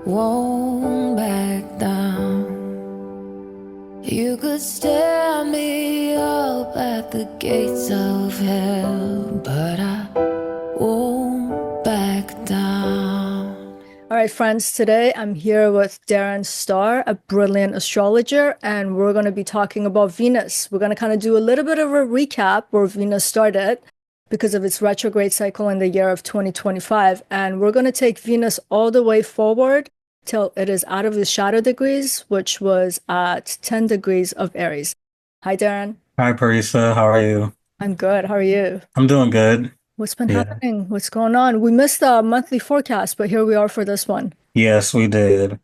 won't back down. You could stare me up at the gates of hell, but I won't back down. All right, friends, today I'm here with Darren Star, a brilliant astrologer, and we're going to be talking about Venus. We're going to kind of do a little bit of a recap where Venus started because of its retrograde cycle in the year of 2025. And we're going to take Venus all the way forward till it is out of the shadow degrees, which was at 10 degrees of Aries. Hi, Darren. Hi, Parisa. How are you? I'm good. How are you? I'm doing good. What's been Yeah. happening? What's going on? We missed the monthly forecast, but here we are for this one. Yes, we did.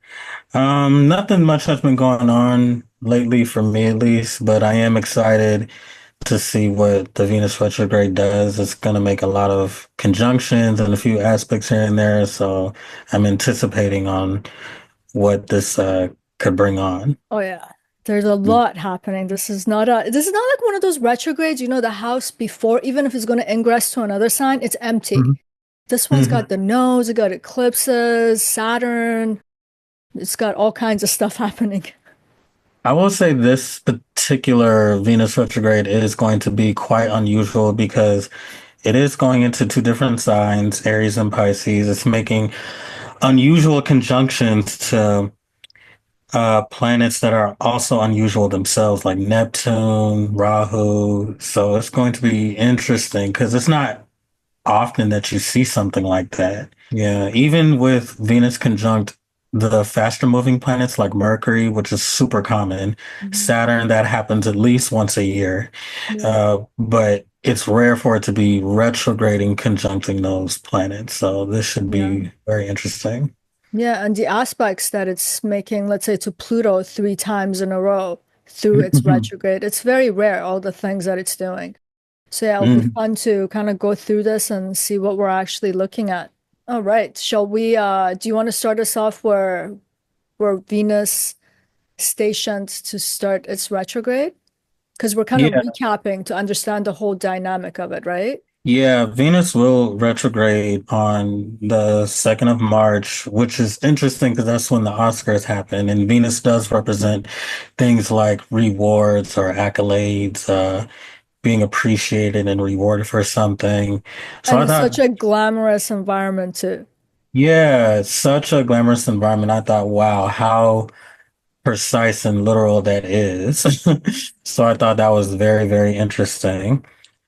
Nothing much has been going on lately for me at least, but I am excited to see what the Venus retrograde does. It's going to make a lot of conjunctions and a few aspects here and there, so I'm anticipating on what this could bring on. Oh yeah. There's a lot happening. This is not like one of those retrogrades, the house before, even if it's going to ingress to another sign, it's empty. Mhm. This one's got Mhm. the nose, it got eclipses, Saturn, it's got all kinds of stuff happening. I will say this particular Venus retrograde is going to be quite unusual because it is going into two different signs, Aries and Pisces. It's making unusual conjunctions to planets that are also unusual themselves, like Neptune, Rahu. So it's going to be interesting because it's not often that you see something like that. Yeah, even with Venus conjunct the faster moving planets like Mercury, which is super common, Mhm. Saturn, that happens at least once a year. Yeah. But it's rare for it to be retrograding conjuncting those planets. So this should Yeah. be very interesting. Yeah, and the aspects that it's making, let's say to Pluto three times in a row through its retrograde, it's very rare, all the things that it's doing. So yeah, it'll be Mhm. fun to kind of go through this and see what we're actually looking at. All right. Shall we do you want to start us off where Venus stationed to start its retrograde? Because we're kind of Yeah, recapping to understand the whole dynamic of it, right? yeah, Venus will retrograde on the 2nd of March, which is interesting because that's when the Oscars happen. And Venus does represent things like rewards or accolades, being appreciated and rewarded for something. So And I it's thought, such a glamorous environment too. yeah, it's such a glamorous environment. I thought, wow, how precise and literal that is. So I thought that was very, very interesting.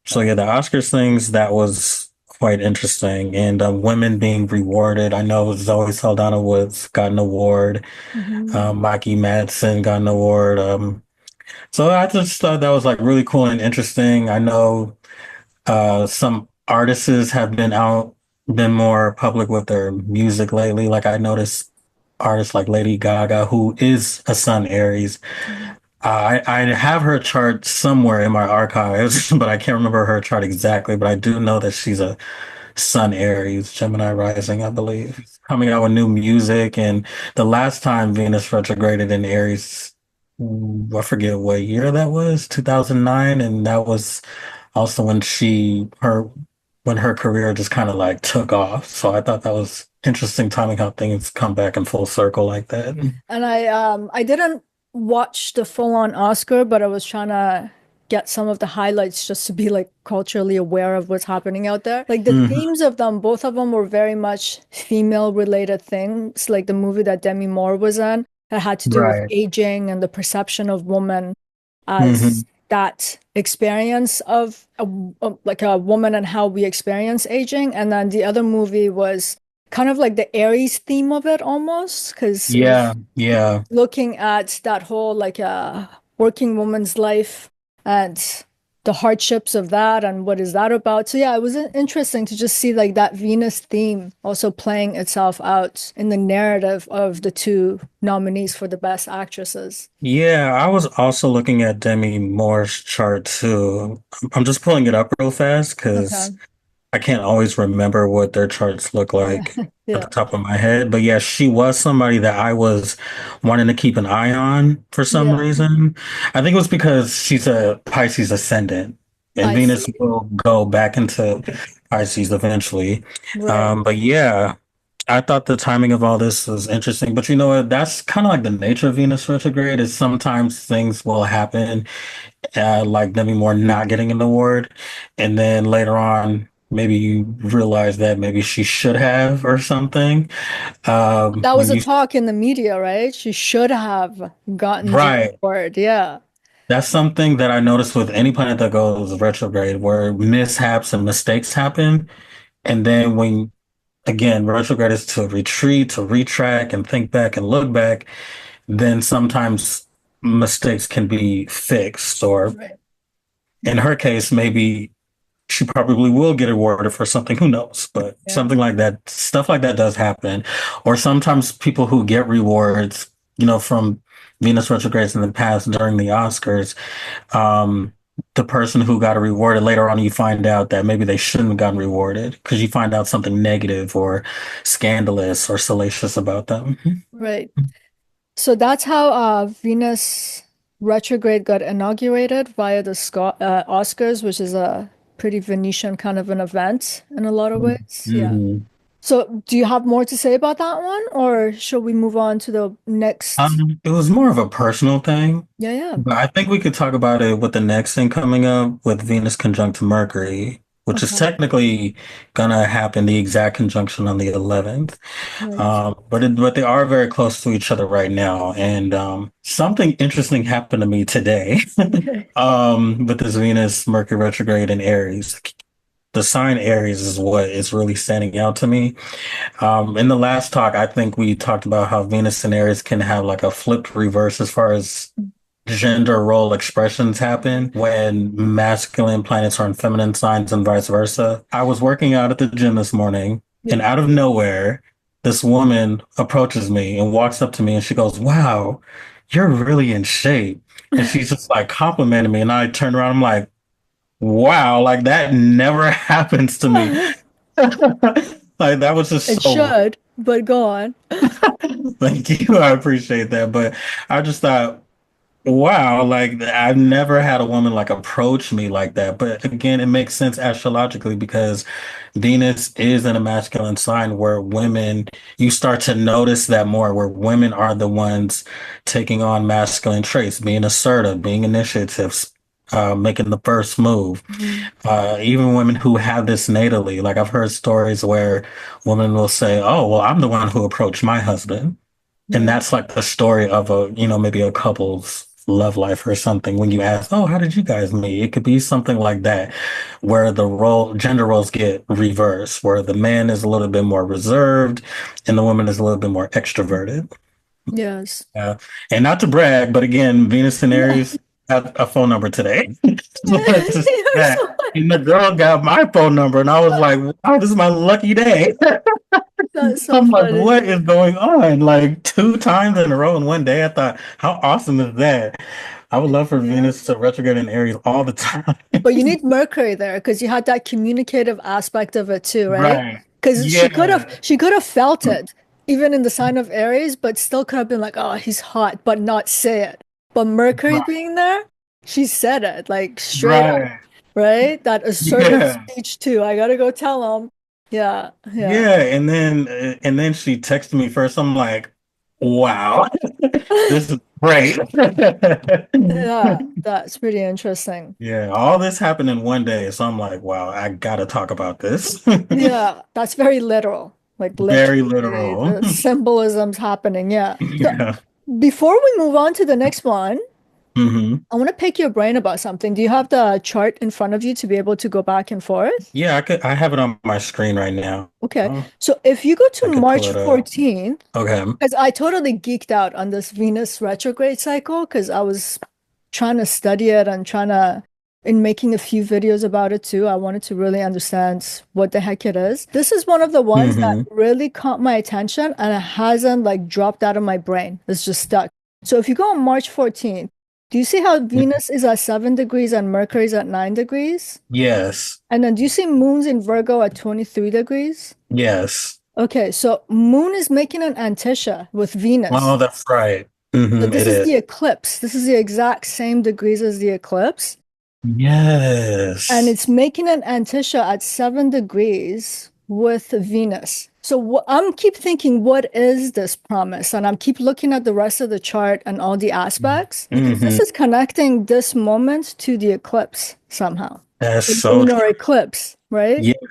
So yeah, the Oscars things, that was quite interesting. And women being rewarded. I know Zoe Saldana Woods got an award. Hmm. Mikey Madsen got an award. So I just thought that was like really cool and interesting. I know some artists have been more public with their music lately. Like I noticed artists like Lady Gaga, who is a Sun Aries. I have her chart somewhere in my archives, but I can't remember her chart exactly. But I do know that she's a Sun Aries, Gemini rising, I believe. She's coming out with new music, and the last time Venus retrograded in Aries, I forget what year that was, 2009, and that was also when when her career just kind of like took off. So I thought that was interesting timing how things come back in full circle like that. And I didn't watch the full-on Oscar, but I was trying to get some of the highlights just to be like culturally aware of what's happening out there. Like the Mhm. themes of them, both of them were very much female related things, like the movie that Demi Moore was in that had to do with Right. aging and the perception of woman as Hmm. that experience of like a woman and how we experience aging. And then the other movie was kind of like the Aries theme of it almost, because it Yeah, was yeah. looking at that whole like working woman's life and the hardships of that and what is that about. So yeah, it was interesting to just see like that Venus theme also playing itself out in the narrative of the two nominees for the best actresses. Yeah, I was also looking at Demi Moore's chart too. I'm just pulling it up real fast because Okay. I can't always remember what their charts look like at Yeah. the top of my head. But yeah, she was somebody that I was wanting to keep an eye on for some Yeah. reason. I think it was because she's a Pisces ascendant, and I Venus see. will go back into Pisces eventually. Right. But yeah. I thought the timing of all this was interesting, but you know what? That's kind of like the nature of Venus retrograde is sometimes things will happen, like Demi Moore not getting an award, and then later on, maybe you realize that maybe she should have or something. That was When a you talk in the media, right? She should have gotten the right, award. Yeah. that's something that I noticed with any planet that goes retrograde, where mishaps and mistakes happen, and then when again, retrograde is to retreat, to retract, and think back and look back. Then sometimes mistakes can be fixed, or Right. in her case, maybe she probably will get awarded for something, who knows? But Yeah. something like that, stuff like that does happen. Or sometimes people who get rewards, from Venus retrogrades in the past during the Oscars, um, the person who got rewarded later on, you find out that maybe they shouldn't have gotten rewarded because you find out something negative or scandalous or salacious about them. Right. So that's how Venus retrograde got inaugurated via the Oscars, which is a pretty Venetian kind of an event in a lot of ways. Yeah. Mhm. So do you have more to say about that one, or should we move on to the next? It was more of a personal thing, Yeah, yeah. but I think we could talk about it with the next thing coming up with Venus conjunct Mercury, which is Okay. technically gonna happen the exact conjunction on the 11th. Right. But they are very close to each other right now, and something interesting happened to me today. Okay. With this Venus Mercury retrograde in Aries. The sign Aries is what is really standing out to me. In the last talk, I think we talked about how Venus and Aries can have like a flipped reverse as far as gender role expressions happen when masculine planets are in feminine signs and vice versa. I was working out at the gym this morning, and Yeah. out of nowhere, this woman approaches me and walks up to me and she goes, "Wow, you're really in shape." And she's just like complimenting me. And I turned around, I'm like, wow, like that never happens to me. Like that was just It so should, but go on. thank you. I appreciate that. But I just thought, wow, like I've never had a woman like approach me like that. But again, it makes sense astrologically because Venus is in a masculine sign where women, you start to notice that more, where women are the ones taking on masculine traits, being assertive, being initiative, making the first move. Mhm. Even women who have this natally, like I've heard stories where women will say, "Oh, well, I'm the one who approached my husband." And Right. that's like the story of maybe a couple's love life or something. When you ask, "Oh, how did you guys meet?" It could be something like that, where gender roles get reversed, where the man is a little bit more reserved and the woman is a little bit more extroverted. Yes. Uh, and not to brag, but again, Venus and Aries had a phone number today. Just You're that. so And the girl got my phone number, and I was like, wow, this is my lucky day. that's so I'm like, funny. what is going on? Like two times in a row in one day. I thought, how awesome is that? I would love for Yeah. Venus to retrograde in Aries all the time. But you need Mercury there because you had that communicative aspect of it too, right? Right. Because Yeah. she could have felt it even in the sign of Aries, but still could have been like, oh, he's hot, but not say it. But Mercury Right. being there, she said it like straight up, Right. right? That assertive Yeah. speech too. I gotta go tell him. Yeah, yeah. Yeah. And then she texted me first. I'm like, wow, this is great. Yeah, that's pretty interesting. Yeah, all this happened in one day. So I'm like, wow, I gotta talk about this. Yeah, that's very literal. Like Very literally, literal. the symbolism's happening. Yeah. So Yeah. before we move on to the next one, hmm I want to pick your brain about something. Do you have the chart in front of you to be able to go back and forth? Yeah, I have it on my screen right now. Okay. Oh, So if you go I to could pull March it up. 14th, Okay. because I totally geeked out on this Venus retrograde cycle because I was trying to study it and trying to, in making a few videos about it too. I wanted to really understand what the heck it is. This is one of the ones that hmm really caught my attention and it hasn't like dropped out of my brain. It's just stuck. So if you go on March 14th, do you see how Venus is at 7 degrees and Mercury is at 9 degrees? Yes. And then do you see moon's in Virgo at 23 degrees? Yes. Okay, so moon is making an Antiscia with Venus. Oh, that's right. So It this is is. the eclipse. This is the exact same degrees as the eclipse. And Yes. it's making an Antiscia at 7 degrees with Venus. So I'm keep thinking, what is this promise? And I'm keep looking at the rest of the chart and all the aspects because Hmm. this is connecting this moment to the eclipse somehow, That's the so lunar true. eclipse, right? Yeah.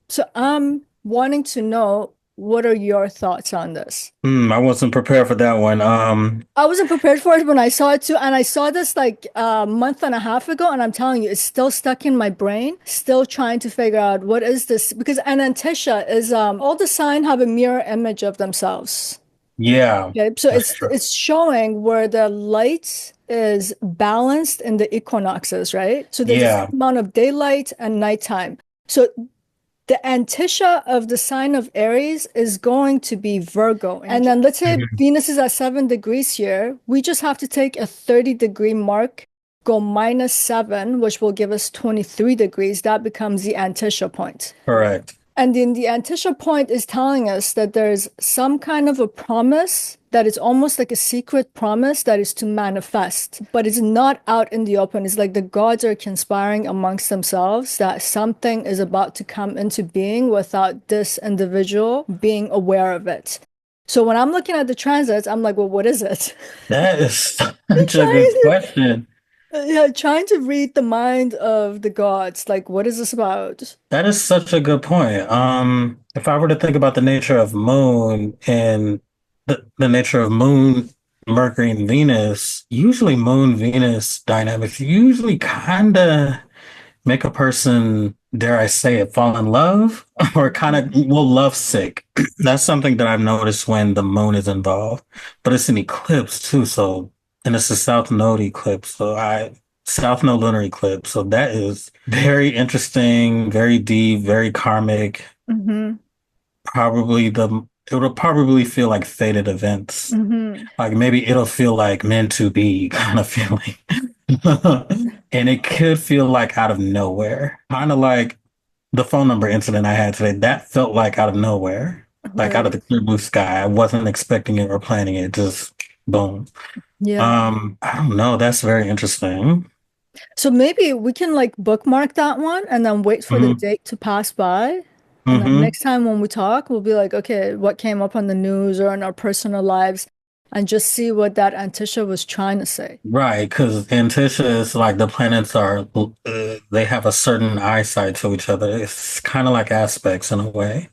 So I'm wanting to know what are your thoughts on this? I wasn't prepared for that one. I wasn't prepared for it when I saw it too, and I saw this like a month and a half ago, and I'm telling you, it's still stuck in my brain. Still trying to figure out what is this because an Antiscia is all the sign have a mirror image of themselves. yeah, Okay, so that's true. it's showing where the light is balanced in the equinoxes, right? So there's a Yeah, certain amount of daylight and nighttime. So the Antiscia of the sign of Aries is going to be Virgo. And then let's say Mhm. Venus is at 7 degrees here. We just have to take a 30-degree mark, go -7, which will give us 23 degrees. That becomes the Antiscia point. Correct. And then the Antiscia point is telling us that there's some kind of a promise that is almost like a secret promise that is to manifest, but it's not out in the open. It's like the gods are conspiring amongst themselves that something is about to come into being without this individual being aware of it. So when I'm looking at the transits, I'm like, well, what is it? That is such a good Trying question. yeah, trying to read the mind of the gods. Like, what is this about? That is such a good point. If I were to think about the nature of moon and the nature of moon, Mercury and Venus, usually moon Venus dynamics usually kind of make a person, dare I say it, fall in love or kind of well love sick. That's something that I've noticed when the moon is involved. But it's an eclipse too, so and it's a South Node eclipse. South Node lunar eclipse. So that is very interesting, very deep, very karmic. Mm-hmm. Probably the it will probably feel like fated events. Mm-hmm. Like maybe it'll feel like meant to be kind of feeling. And it could feel like out of nowhere. Kind of like the phone number incident I had today. That felt like out of nowhere. Like out of Right. the clear blue sky. I wasn't expecting it or planning it. Just boom. Yeah. I don't know. That's very interesting. So maybe we can like bookmark that one and then wait for the Hmm. date to pass by. And then Hmm. next time when we talk, we'll be like, okay, what came up on the news or in our personal lives and just see what that Antiscia was trying to say. Right, because Antiscia is like the planets are, they have a certain eyesight to each other. It's kind of like aspects in a way,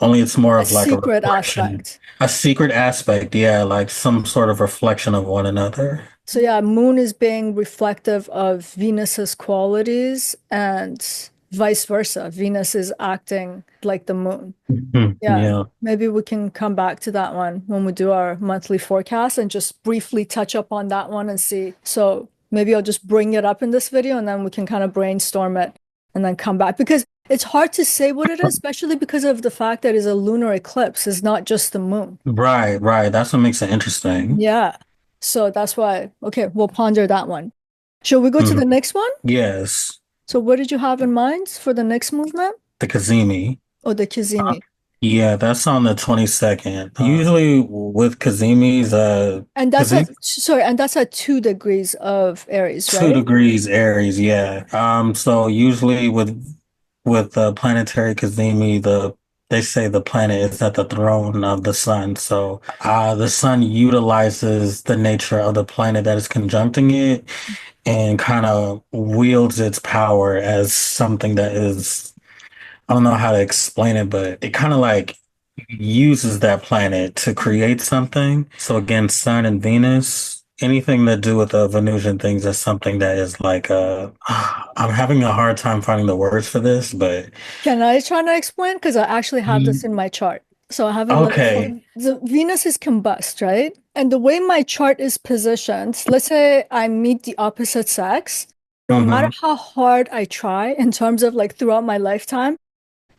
only it's more A of like a secret reflection, aspect. a secret aspect. Yeah, like some sort of reflection of one another. So yeah, Moon is being reflective of Venus's qualities and vice versa. Venus is acting like the moon. Mhm. Yeah, Yeah, maybe we can come back to that one when we do our monthly forecast and just briefly touch up on that one and see. So maybe I'll just bring it up in this video and then we can kind of brainstorm it and then come back because it's hard to say what it is, especially because of the fact that it's a lunar eclipse. It's not just the moon. right, right. That's what makes it interesting. Yeah. So that's why, okay, we'll ponder that one. Shall we go to the Mhm. next one? Yes, So what did you have in mind for the next movement? the Kazimi. Oh, the Kazimi. Yeah, that's on the 22nd. Usually with Kazimi's, And that's Kazimi. at, sorry, and that's at 2 degrees of Aries, 2 degrees Aries, yeah. So usually with the planetary Kazemi, they say the planet is at the throne of the sun. So the sun utilizes the nature of the planet that is conjuncting it and kind of wields its power as something that is, I don't know how to explain it, but it kind of like uses that planet to create something. So again, Sun and Venus, anything to do with the Venusian things is something that is like I'm having a hard time finding the words for this, but Can I try to explain? Because I actually have this Mm, in my chart. So I have it like okay. the Venus is combust, right? And the way my chart is positioned, let's say I meet the opposite sex, no matter Hmm. how hard I try in terms of like throughout my lifetime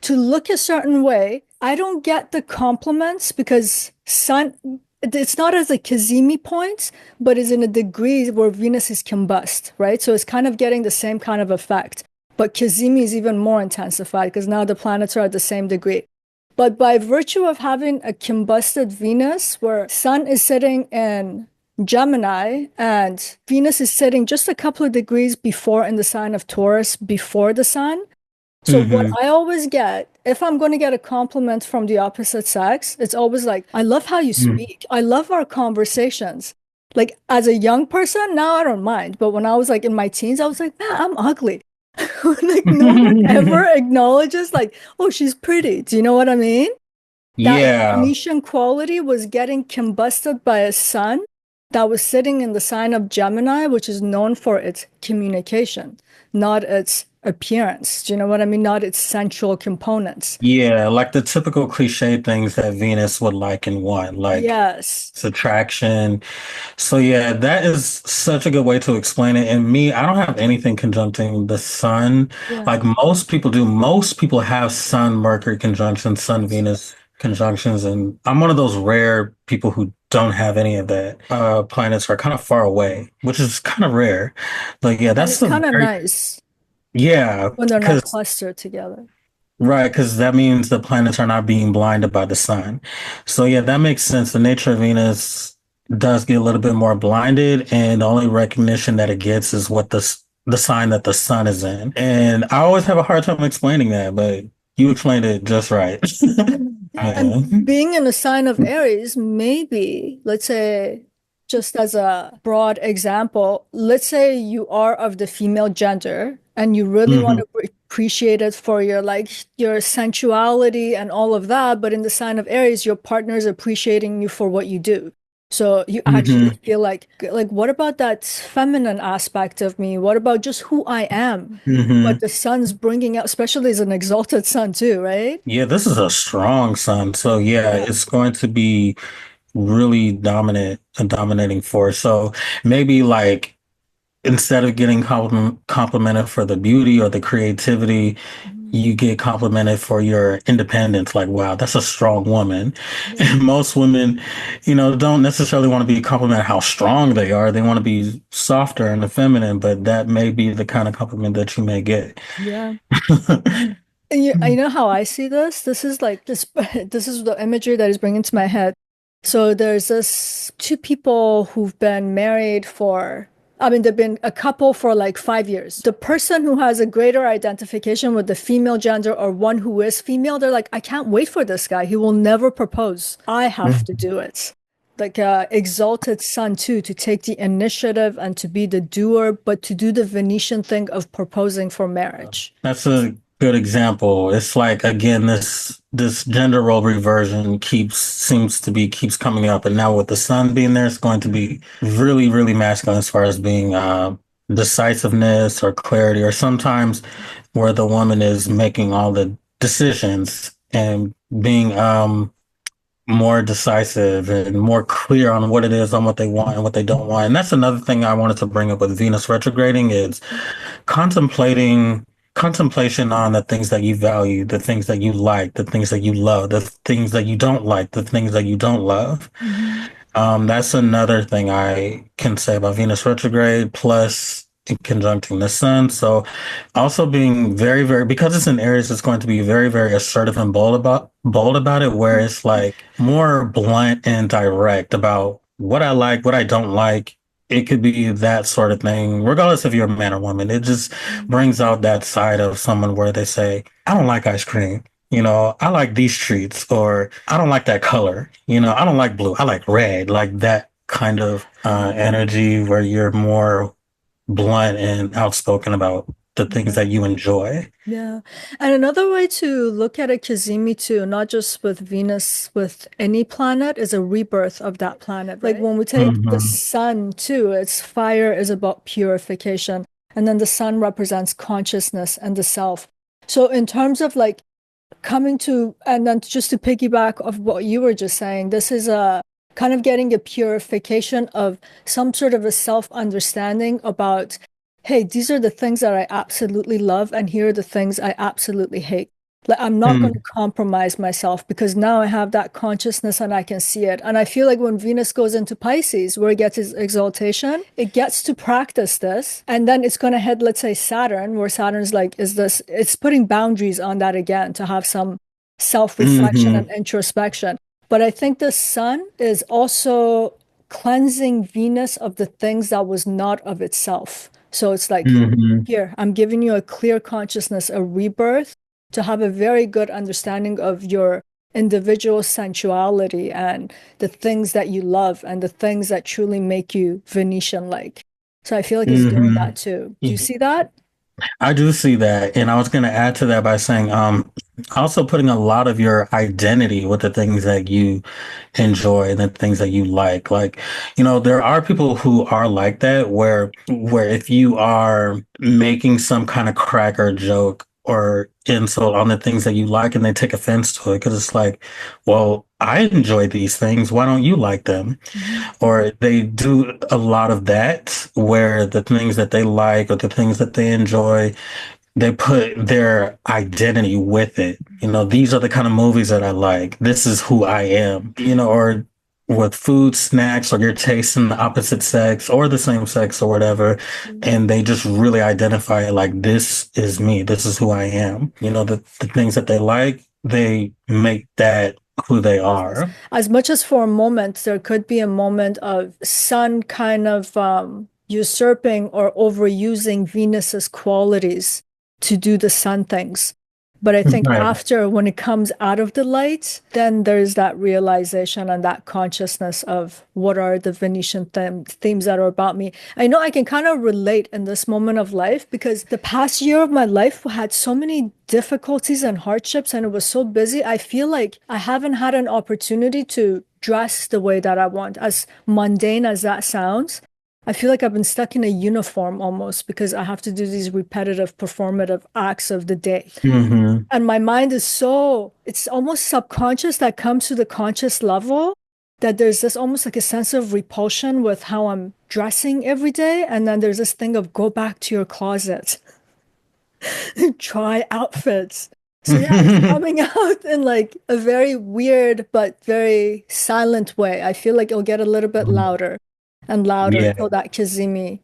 to look a certain way, I don't get the compliments because sun, it's not as a Kazimi point, but is in a degree where Venus is combust, right? So it's kind of getting the same kind of effect. But Kazimi is even more intensified because now the planets are at the same degree. But by virtue of having a combusted Venus, where Sun is sitting in Gemini and Venus is sitting just a couple of degrees before in the sign of Taurus, before the Sun. So what Hmm. I always get if I'm going to get a compliment from the opposite sex, it's always like, I love how you Mm. speak. I love our conversations. Like as a young person, now I don't mind. But when I was like in my teens, I was like, man, I'm ugly. Like no one ever acknowledges like, oh, she's pretty. Do you know what I mean? That Yeah. Venetian quality was getting combusted by a sun that was sitting in the sign of Gemini, which is known for its communication, not its appearance. Do you know what I mean? Not its sensual components. Yeah, like the typical cliche things that Venus would like and want, like Yes. its attraction. So yeah, that is such a good way to explain it. And me, I don't have anything conjuncting the sun Yeah. like most people do. Most people have Sun Mercury conjunctions, Sun Yes. Venus conjunctions, and I'm one of those rare people who don't have any of that. Planets are kind of far away, which is kind of rare. But yeah, And that's it's a kind of very nice yeah, when they're not because clustered together. right, because that means the planets are not being blinded by the sun. So yeah, that makes sense. The nature of Venus does get a little bit more blinded, and the only recognition that it gets is what the sign that the sun is in. And I always have a hard time explaining that, but you explained it just right. Yeah. And being in a sign of Aries, maybe, let's say, just as a broad example, let's say you are of the female gender and you really want Hmm. to be appreciated for your like your sensuality and all of that, but in the sign of Aries, your partner is appreciating you for what you do. So you actually Hmm. feel like what about that feminine aspect of me? What about just who I am? But Hmm. the sun's bringing out, especially as an exalted sun too, right? Yeah, this is a strong sun. So yeah, Yeah. it's going to be really a dominating force. So maybe like instead of getting complimented for the beauty or the creativity, Mhm. you get complimented for your independence. Like, wow, that's a strong woman. Yeah. And most women, don't necessarily want to be complimented how strong they are. They want to be softer and feminine, but that may be the kind of compliment that you may get. Yeah. And you know how I see this? This is like this this is the imagery that is bringing to my head. So there's this two people who've been married for, I mean, they've been a couple for like 5 years. The person who has a greater identification with the female gender or one who is female, they're like, I can't wait for this guy. He will never propose. I have to do it. Like exalted sun too, to take the initiative and to be the doer, but to do the Venetian thing of proposing for marriage. That's a good example. It's like again, this gender role reversion keeps coming up, and now with the sun being there, it's going to be really, really masculine as far as being decisiveness or clarity, or sometimes where the woman is making all the decisions and being more decisive and more clear on what it is on what they want and what they don't want. And that's another thing I wanted to bring up with Venus retrograding is contemplating contemplation on the things that you value, the things that you like, the things that you love, the things that you don't like, the things that you don't love. Mhm. That's another thing I can say about Venus retrograde, plus in conjuncting the sun. So also being very, very, because it's in Aries, it's going to be very, very assertive and bold about it, where it's like more blunt and direct about what I like, what I don't like. It could be that sort of thing, regardless if you're a man or woman. It just brings out that side of someone where they say, I don't like ice cream. I like these treats, or I don't like that color. I don't like blue. I like red, like that kind of energy where you're more blunt and outspoken about the things Yeah. that you enjoy. Yeah. And another way to look at a Kazimi too, not just with Venus, with any planet, is a rebirth of that planet. Like when we take the Hmm. sun too, its fire is about purification. And then the sun represents consciousness and the self. So in terms of like coming to, and then just to piggyback of what you were just saying, this is a kind of getting a purification of some sort of a self-understanding about, hey, these are the things that I absolutely love, and here are the things I absolutely hate. Like I'm not going to compromise myself because now I have that consciousness and I can see it. And I feel like when Venus goes into Pisces, where it gets its exaltation, it gets to practice this. And then it's going to head, let's say, Saturn, where Saturn's like, is this, it's putting boundaries on that again to have some self-reflection and Hmm. introspection. But I think the sun is also cleansing Venus of the things that was not of itself. So it's like, Hmm. here, I'm giving you a clear consciousness, a rebirth to have a very good understanding of your individual sensuality and the things that you love and the things that truly make you Venetian-like. So I feel like it's doing that too. Do you see that? I do see that. And I was going to add to that by saying, also putting a lot of your identity with the things that you enjoy and the things that you like. Like, there are people who are like that where if you are making some kind of crack or joke or insult on the things that you like and they take offense to it because it's like, well, I enjoy these things. Why don't you like them? Or they do a lot of that where the things that they like or the things that they enjoy, they put their identity with it. These are the kind of movies that I like. This is who I am, or with food, snacks, or your taste in the opposite sex or the same sex or whatever. And they just really identify it like, this is me. This is who I am. The things that they like, they make that who they are. As much as for a moment, there could be a moment of Sun kind of usurping or overusing Venus's qualities to do the Sun things. But I think Right. after, when it comes out of the light, then there's that realization and that consciousness of what are the Venetian themes that are about me. I know I can kind of relate in this moment of life because the past year of my life had so many difficulties and hardships and it was so busy. I feel like I haven't had an opportunity to dress the way that I want, as mundane as that sounds. I feel like I've been stuck in a uniform almost because I have to do these repetitive performative acts of the day. Mm-hmm. And my mind is it's almost subconscious that comes to the conscious level that there's this almost like a sense of repulsion with how I'm dressing every day. And then there's this thing of go back to your closet, try outfits. So yeah, it's coming out in like a very weird but very silent way. I feel like it'll get a little bit louder and louder Yeah. until that Kazimi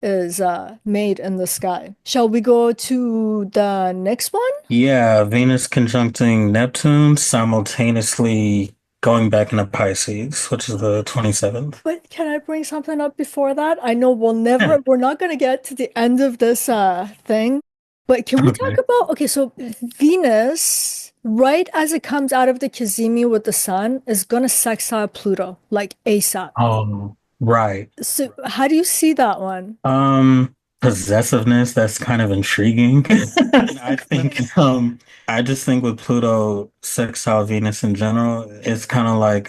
is made in the sky. Shall we go to the next one? Yeah, Venus conjuncting Neptune, simultaneously going back into Pisces, which is the 27th. But can I bring something up before that? I know Yeah. we're not going to get to the end of this thing, but can we talk Okay. about, okay, so Venus, right as it comes out of the Kazimi with the sun, is going to sextile Pluto, like ASAP. Oh, right. So how do you see that one? Possessiveness, that's kind of intriguing. I think, I just think with Pluto, sextile Venus in general, it's kind of like,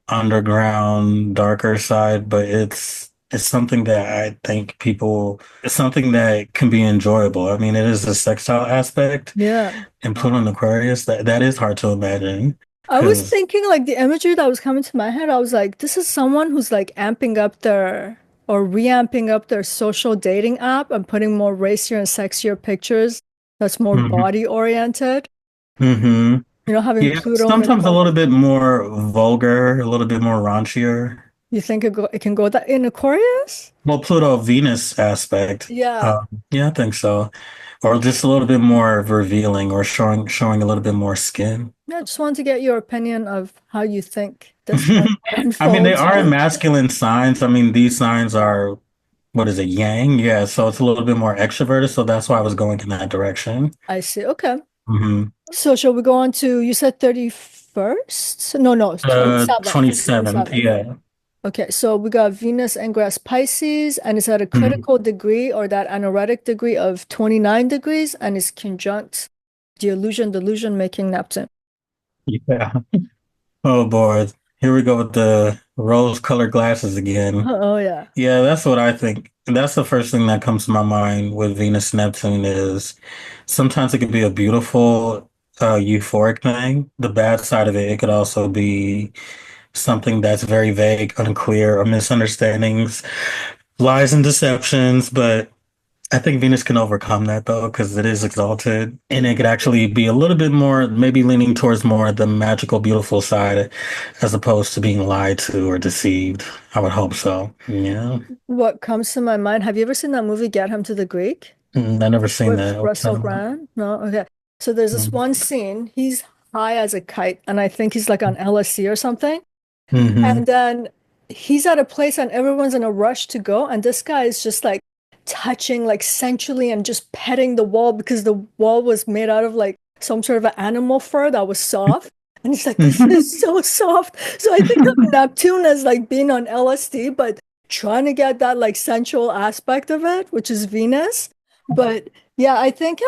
underground, darker side, but it's something that I think it's something that can be enjoyable. I mean, it is a sextile aspect, Yeah. and Pluto in Aquarius, that is hard to imagine I was because, thinking like the imagery that was coming to my head, I was like, this is someone who's like amping up their or reamping up their social dating app and putting more racier and sexier pictures that's more hmm body oriented. hmm You know, having yeah, Pluto in sometimes a little Aquarius. bit more vulgar, a little bit more raunchier. You think it can go that in Aquarius? Well, Pluto Venus aspect. Yeah. Uh, yeah, I think so. Or just a little bit more revealing or showing a little bit more skin. Yeah, I just wanted to get your opinion of how you think this one I mean, they unfolds. are in masculine signs. I mean, these signs are, what is it, yang? Yeah, so it's a little bit more extroverted. So that's why I was going in that direction. I see. Okay. hmm So shall we go on to, you said 31st? No, no, it's 27th. 27th. 27th. Yeah. Okay, so we got Venus ingress Pisces, and it's at a Mhm. critical degree or that anoretic degree of 29 degrees, and it's conjunct the delusion making Neptune. Yeah. Oh boy. Here we go with the rose-colored glasses again. Oh, yeah. Yeah, that's what I think. That's the first thing that comes to my mind with Venus Neptune is sometimes it can be a beautiful, euphoric thing. The bad side of it, it could also be something that's very vague, unclear, or misunderstandings, lies and deceptions. But I think Venus can overcome that though, because it is exalted and it could actually be a little bit more, maybe leaning towards more the magical, beautiful side as opposed to being lied to or deceived. I would hope so. Yeah. What comes to my mind, have you ever seen that movie Get Him to the Greek I never seen with that. What's that Russell about? Brand? No? Okay. So there's this one scene, he's high as a kite, and I think he's like on LSD or something. Mm-hmm. And then he's at a place and everyone's in a rush to go, and this guy is just like touching like sensually and just petting the wall because the wall was made out of like some sort of an animal fur that was soft. And it's like, this is so soft. So I think of Neptune as like being on LSD, but trying to get that like sensual aspect of it, which is Venus. But yeah, I think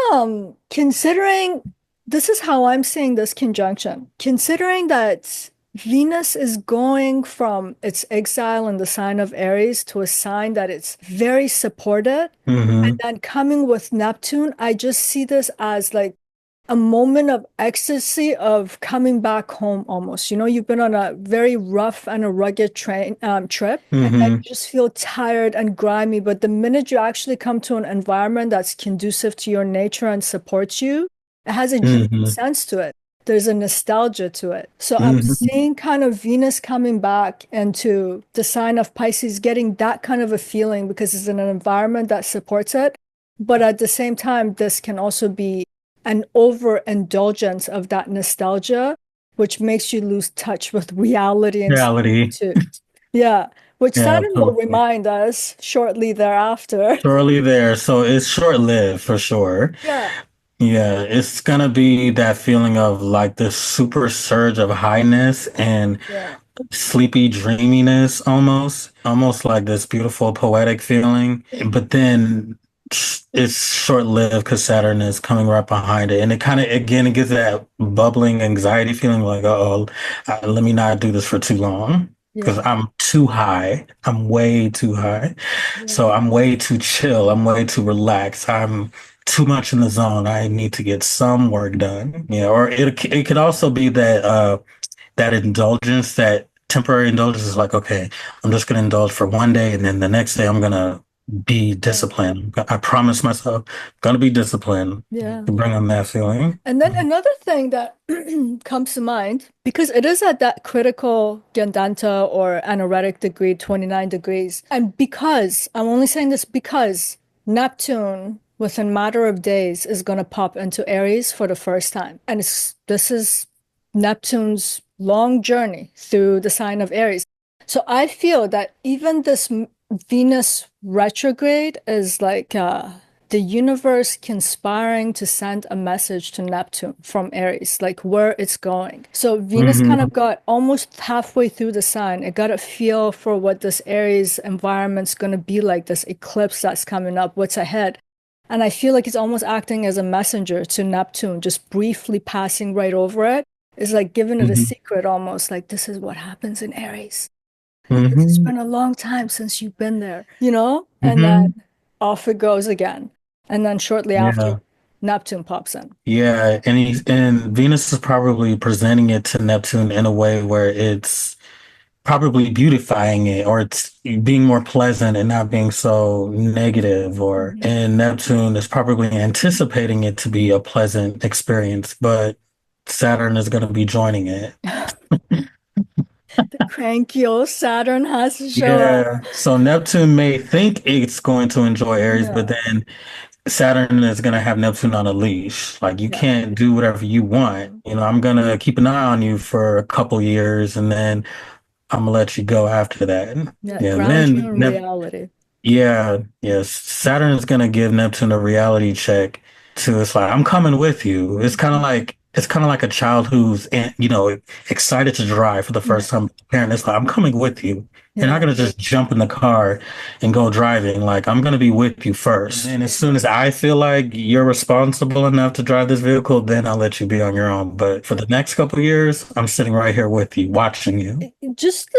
considering this is how I'm seeing this conjunction, considering that Venus is going from its exile in the sign of Aries to a sign that it's very supported. And Hmm. then coming with Neptune, I just see this as like a moment of ecstasy of coming back home almost. You know, you've been on a very rough and a rugged trip, and then Hmm. you just feel tired and grimy. But the minute you actually come to an environment that's conducive to your nature and supports you, it has a genuine Hmm. sense to it. There's a nostalgia to it. So I'm Hmm. seeing kind of Venus coming back into the sign of Pisces, getting that kind of a feeling because it's in an environment that supports it. But at the same time, this can also be an overindulgence of that nostalgia, which makes you lose touch with reality and Reality. too. Yeah, which Yeah, Saturn will totally. remind us shortly thereafter. Shortly there. So it's short-lived for sure. Yeah, Yeah, it's gonna be that feeling of like this super surge of highness and yeah, sleepy dreaminess almost like this beautiful poetic feeling. But then it's short-lived because Saturn is coming right behind it. And it kind of, again, it gives that bubbling anxiety feeling like, oh, let me not do this for too long because yeah, I'm too high. I'm way too high. yeah, So I'm way too chill. I'm way too relaxed. I'm too much in the zone. I need to get some work done. Yeah. Or it could also be that, that indulgence, that temporary indulgence is like, okay, I'm just going to indulge for one day and then the next day I'm going to be yeah, disciplined. I promise myself I'm going to be disciplined yeah. to bring on that feeling. And then another thing that comes to mind, because it is at that critical Gandanta or anoretic degree, 29 degrees, and because I'm only saying this because Neptune, within matter of days, is going to pop into Aries for the first time. And this is Neptune's long journey through the sign of Aries. So I feel that even this Venus retrograde is like the universe conspiring to send a message to Neptune from Aries, like where it's going. So Venus kind Hmm. of got almost halfway through the sign. It got a feel for what this Aries environment's going to be like, this eclipse that's coming up, what's ahead. And I feel like it's almost acting as a messenger to Neptune, just briefly passing right over it. It's like giving it a Hmm. secret almost, like this is what happens in Aries. It's Hmm. been a long time since you've been there, you know? And then Hmm. off it goes again. And then shortly after, Yeah. Neptune pops in. Yeah. And Venus is probably presenting it to Neptune in a way where it's probably beautifying it or it's being more pleasant and not being so negative or Mhm. and Neptune is probably anticipating it to be a pleasant experience, but Saturn is going to be joining it. The cranky old Saturn has to show up. Yeah. So Neptune may think it's going to enjoy Aries, but Yeah, then Saturn is going to have Neptune on a leash. Like you yeah. can't do whatever you want. Mhm. I'm going to keep an eye on you for a couple years and then I'm gonna let you go after that. Yeah, Yeah. And ground you then in reality. Yeah, yes. Saturn is gonna give Neptune a reality check too. It's like I'm coming with you. It's kind of like a child who's excited to drive for the Yeah, first time. Parent, it's like I'm coming with you. You're not yeah. gonna just jump in the car and go driving. Like I'm gonna be with you first. And as soon as I feel like you're responsible enough to drive this vehicle, then I'll let you be on your own. But for the next couple of years, I'm sitting right here with you, watching you. Just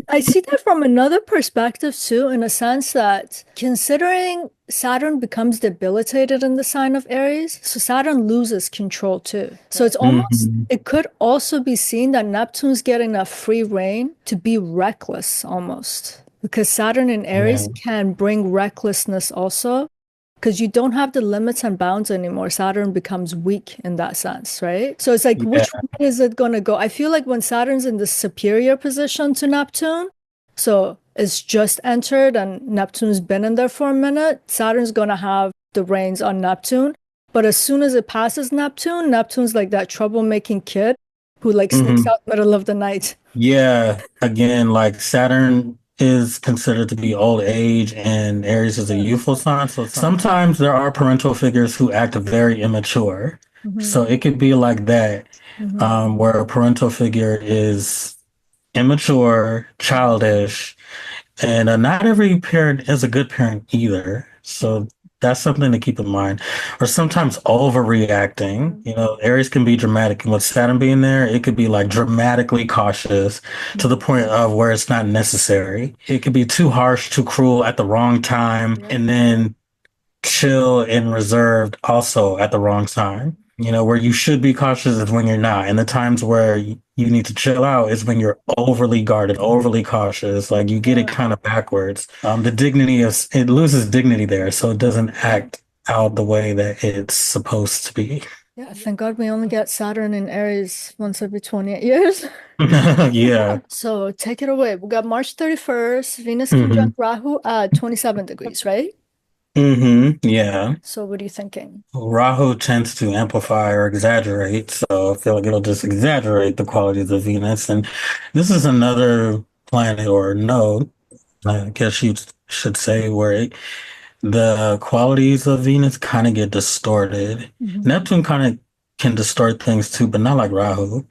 I see that from another perspective too, in a sense that considering Saturn becomes debilitated in the sign of Aries, so Saturn loses control too. So it's almost, Hmm. it could also be seen that Neptune's getting a free reign to be reckless almost. Because Saturn in Aries Yeah. can bring recklessness also, because you don't have the limits and bounds anymore. Saturn becomes weak in that sense, right? So it's like, Yeah. which way is it going to go? I feel like when Saturn's in the superior position to Neptune, so it's just entered and Neptune's been in there for a minute, Saturn's going to have the reins on Neptune. But as soon as it passes Neptune, Neptune's like that troublemaking kid who like sneaks Hmm. out middle of the night. Yeah, again, like Saturn. is considered to be old age and Aries is a Yeah. youthful sign. So sometimes there are parental figures who act very immature. Hmm. So it could be like that, Hmm. where a parental figure is immature, childish, and not every parent is a good parent either. So that's something to keep in mind. Or sometimes overreacting. You know, Aries can be dramatic. And with Saturn being there, it could be like dramatically cautious to the point of where it's not necessary. It could be too harsh, too cruel at the wrong time, Yeah. and then chill and reserved also at the wrong time. You know, where you should be cautious is when you're not. And the times where you need to chill out is when you're overly guarded, overly cautious. Like you get it Yeah. kind of backwards. The dignity of it loses dignity there, so it doesn't act out the way that it's supposed to be. Yeah, thank God we only get Saturn in Aries once every 28 years. Yeah. So take it away. We got March 31st, Venus hmm conjunct Rahu at 27 degrees, right? Yeah. So what are you thinking? Rahu tends to amplify or exaggerate, so I feel like it'll just exaggerate the qualities of Venus. And this is another planet or node, I guess you should say, where the qualities of Venus kind of get distorted. Mhm. Neptune kind of can distort things too, but not like Rahu.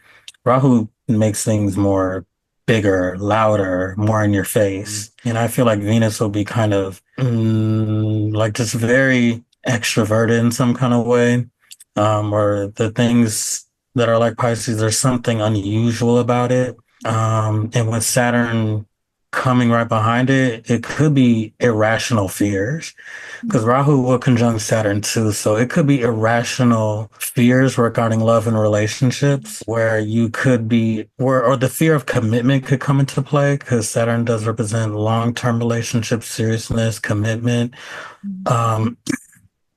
Rahu makes things more bigger, louder, more in your face. And I feel like Venus will be kind of like just very extroverted in some kind of way. Or the things that are like Pisces, there's something unusual about it. And with Saturn coming right behind it, it could be irrational fears because Rahu will conjunct Saturn too. So it could be irrational fears regarding love and relationships where you could be, or the fear of commitment could come into play because Saturn does represent long-term relationships, seriousness, commitment, um,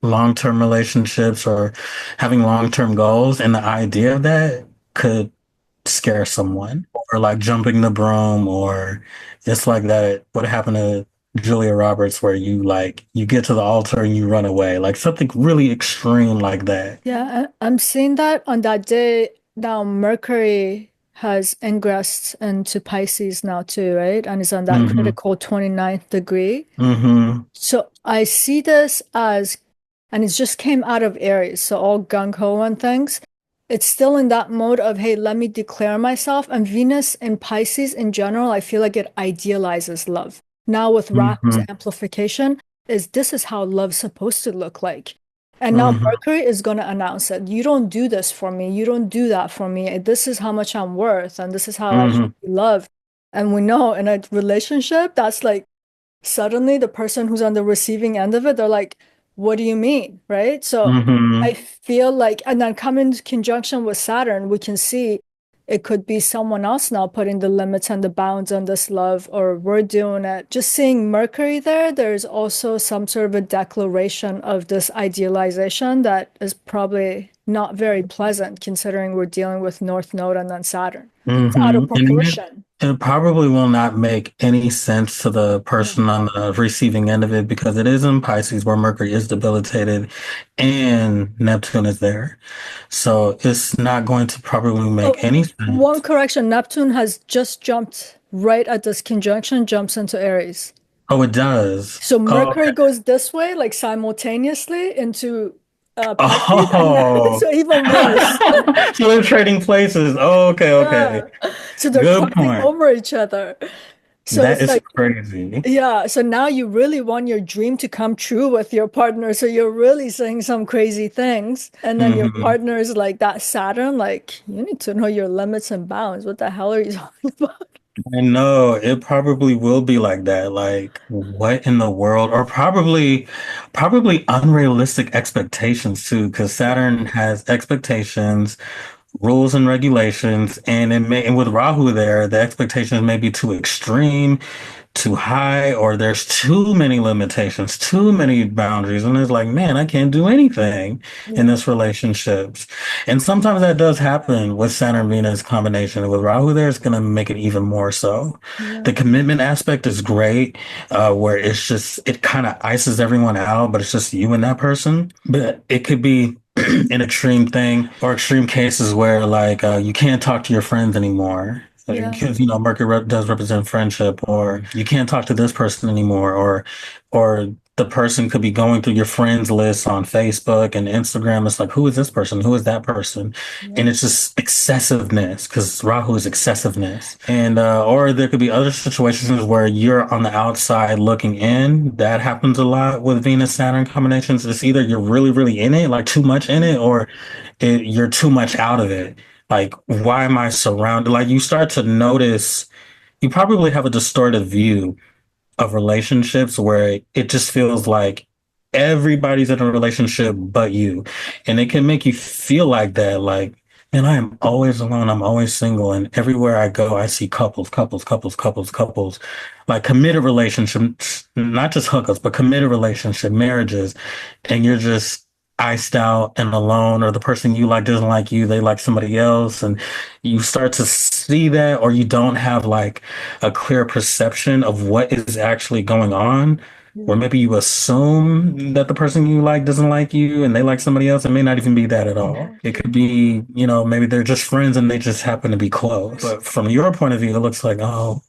long-term relationships, or having long-term goals. And the idea of that could scare someone, or like jumping the broom, or it's like that what happened to Julia Roberts where you get to the altar and you run away, like something really extreme like that. Yeah, I'm seeing that on that day. Now Mercury has ingressed into Pisces now too, right? And is on that hmm critical 29th degree. hmm So I see this as, and it just came out of Aries, so all gung-ho and things. It's still in that mode of, hey, let me declare myself. And Venus in Pisces in general, I feel like it idealizes love. Now with Rahu's hmm amplification, is this is how love's supposed to look like. And now hmm Mercury is going to announce it. You don't do this for me. You don't do that for me. This is how much I'm worth, and this is how I should hmm be loved. And we know in a relationship, that's like suddenly the person who's on the receiving end of it, they're like, what do you mean? Right? So I hmm feel like, and then come in conjunction with Saturn, we can see it could be someone else now putting the limits and the bounds on this love, or we're doing it. Just seeing Mercury there, there's also some sort of a declaration of this idealization that is probably not very pleasant considering we're dealing with North Node and then Saturn. It's out of And proportion. it probably will not make any sense to the Yeah. person on the receiving end of it because it is in Pisces where Mercury is debilitated and Neptune is there. So it's not going to probably make Oh, any one sense. correction. Neptune has just jumped right at this conjunction, jumps into Aries. Oh, it does. So Oh, Mercury okay. goes this way, like simultaneously into Pisces, and Oh, so even worse. so they're trading places. Oh, okay, okay. Yeah. So they're Good crossing point. over each other. So That it's is like, crazy. yeah. So now you really want your dream to come true with your partner. So you're really saying some crazy things. And then your hmm partner is like that Saturn, like, you need to know your limits and bounds. What the hell are you talking about? I know it probably will be like that. Like, what in the world? Or probably unrealistic expectations too, because Saturn has expectations, rules and regulations, and with Rahu there, the expectations may be too extreme, too high, or there's too many limitations, too many boundaries, and it's like, man, I can't do anything in Yeah. this relationships. And sometimes that does happen with Saturn Venus combination. With Rahu there, it's gonna make it even more so. Yeah. The commitment aspect is great, where it's just it kind of ices everyone out, but it's just you and that person. But it could be an extreme thing or extreme cases where like you can't talk to your friends anymore. Yeah. because Mercury does represent friendship, or you can't talk to this person anymore, or the person could be going through your friends list on Facebook and Instagram. It's like, who is this person? Who is that person? And Yeah. it's just excessiveness, because Rahu is excessiveness. And or there could be other situations where you're on the outside looking in. That happens a lot with Venus Saturn combinations. It's either you're really, really in it, like too much in it, or you're too much out of it. Like, why am I surrounded? Like, you start to notice you probably have a distorted view of relationships where it just feels like everybody's in a relationship but you. And it can make you feel like that. Like, man, I am always alone. I'm always single. And everywhere I go, I see couples, couples, couples, couples, couples, like committed relationships, not just hookups, but committed relationship, marriages. And you're just iced out and alone, or the person you like doesn't like you, they like somebody else. And you start to see that, or you don't have like a clear perception of what is actually going on, or Yeah. maybe you assume that the person you like doesn't like you and they like somebody else. It may not even be that at all. It could be, maybe they're just friends and they just happen to be close. But from your point of view, it looks like, oh,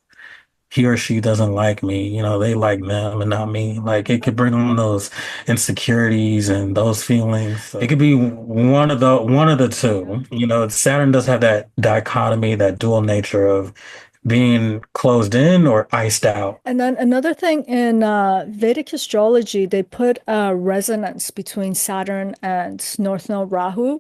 he or she doesn't like me. They like them and not me. Like, it could bring on those insecurities and those feelings. So it could be one of the two. Saturn does have that dichotomy, that dual nature of being closed in or iced out. And then another thing in Vedic astrology, they put a resonance between Saturn and North Node Rahu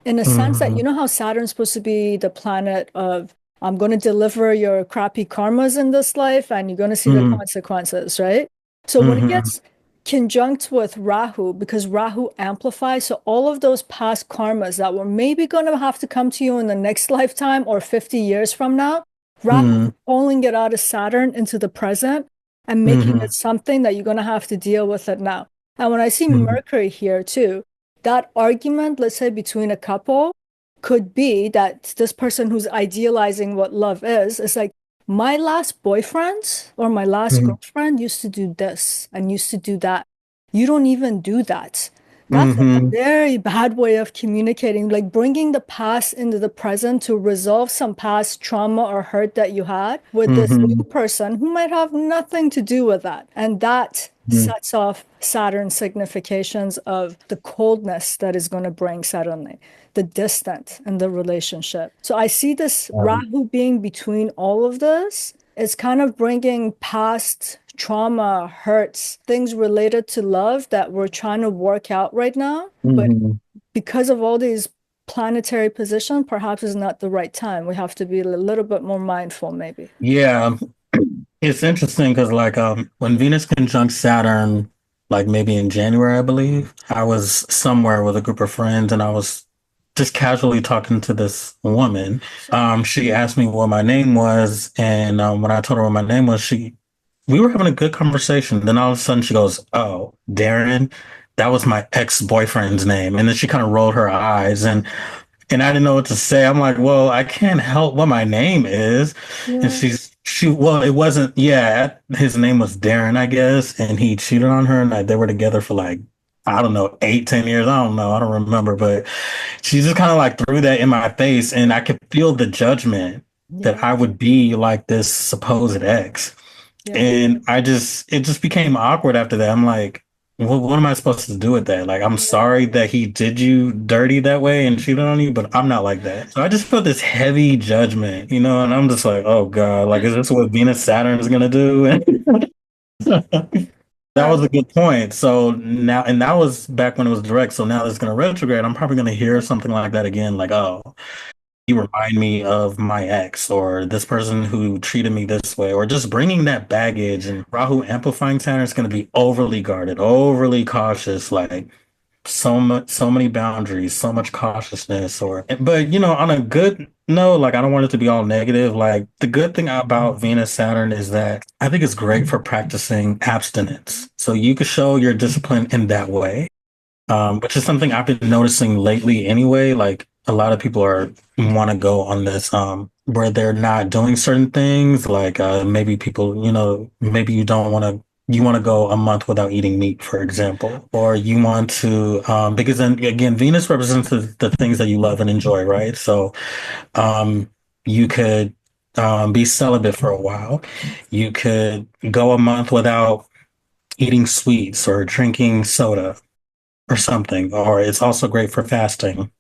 in a sense that Hmm. how Saturn's supposed to be the planet of I'm going to deliver your crappy karmas in this life and you're going to see the Hmm. consequences, right? So when it Hmm. gets conjunct with Rahu, because Rahu amplifies, so all of those past karmas that were maybe going to have to come to you in the next lifetime or 50 years from now, Rahu Hmm. pulling it out of Saturn into the present and making it Hmm. something that you're going to have to deal with it now. And when I see Hmm. Mercury here too, that argument, let's say between a couple, could be that this person who's idealizing what love is like, my last boyfriend or my last Hmm. girlfriend used to do this and used to do that. You don't even do that. That's like a Hmm. very bad way of communicating, like bringing the past into the present to resolve some past trauma or hurt that you had with this new Hmm. person who might have nothing to do with that. And that Hmm. sets off Saturn's significations of the coldness that is going to bring suddenly, the distant in the relationship. So I see this Rahu being between all of this. It's kind of bringing past trauma, hurts, things related to love that we're trying to work out right now. But Hmm. because of all these planetary positions, perhaps it's not the right time. We have to be a little bit more mindful, maybe. Yeah, it's interesting because like when Venus conjunct Saturn, like maybe in January, I believe, I was somewhere with a group of friends and I was just casually talking to this woman. She asked me what my name was, and when I told her what my name was, we were having a good conversation. Then all of a sudden she goes, "Oh, Darren, that was my ex-boyfriend's name." And then she kind of rolled her eyes, and I didn't know what to say. I'm like, well, I can't help what my name is. And Yeah. well, it wasn't, yeah, his name was Darren, I guess. And he cheated on her, and they were together for like, I don't know, 8, 10 years. I don't know. I don't remember. But she just kind of like threw that in my face. And I could feel the judgment that Yeah. I would be like this supposed ex. Yeah. And it just became awkward after that. I'm like, what am I supposed to do with that? Like, I'm sorry that he did you dirty that way and cheated on you, but I'm not like that. So I just felt this heavy judgment, and I'm just like, oh God, like, is this what Venus Saturn is gonna do? That Yeah. was a good point. So now, and that was back when it was direct. So now it's gonna retrograde. I'm probably gonna hear something like that again, like, oh, you remind me of my ex, or this person who treated me this way, or just bringing that baggage. And Rahu amplifying Saturn is going to be overly guarded, overly cautious, like so many boundaries, so much cautiousness. But on a good note, like, I don't want it to be all negative. Like, the good thing about Venus Saturn is that I think it's great for practicing abstinence. So you could show your discipline in that way, which is something I've been noticing lately anyway. Like, a lot of people are want to go on this where they're not doing certain things. Like, maybe people, maybe you want to go a month without eating meat, for example, or you want to because then again, Venus represents the things that you love and enjoy, right? So um you could be celibate for a while. You could go a month without eating sweets or drinking soda or something, or it's also great for fasting.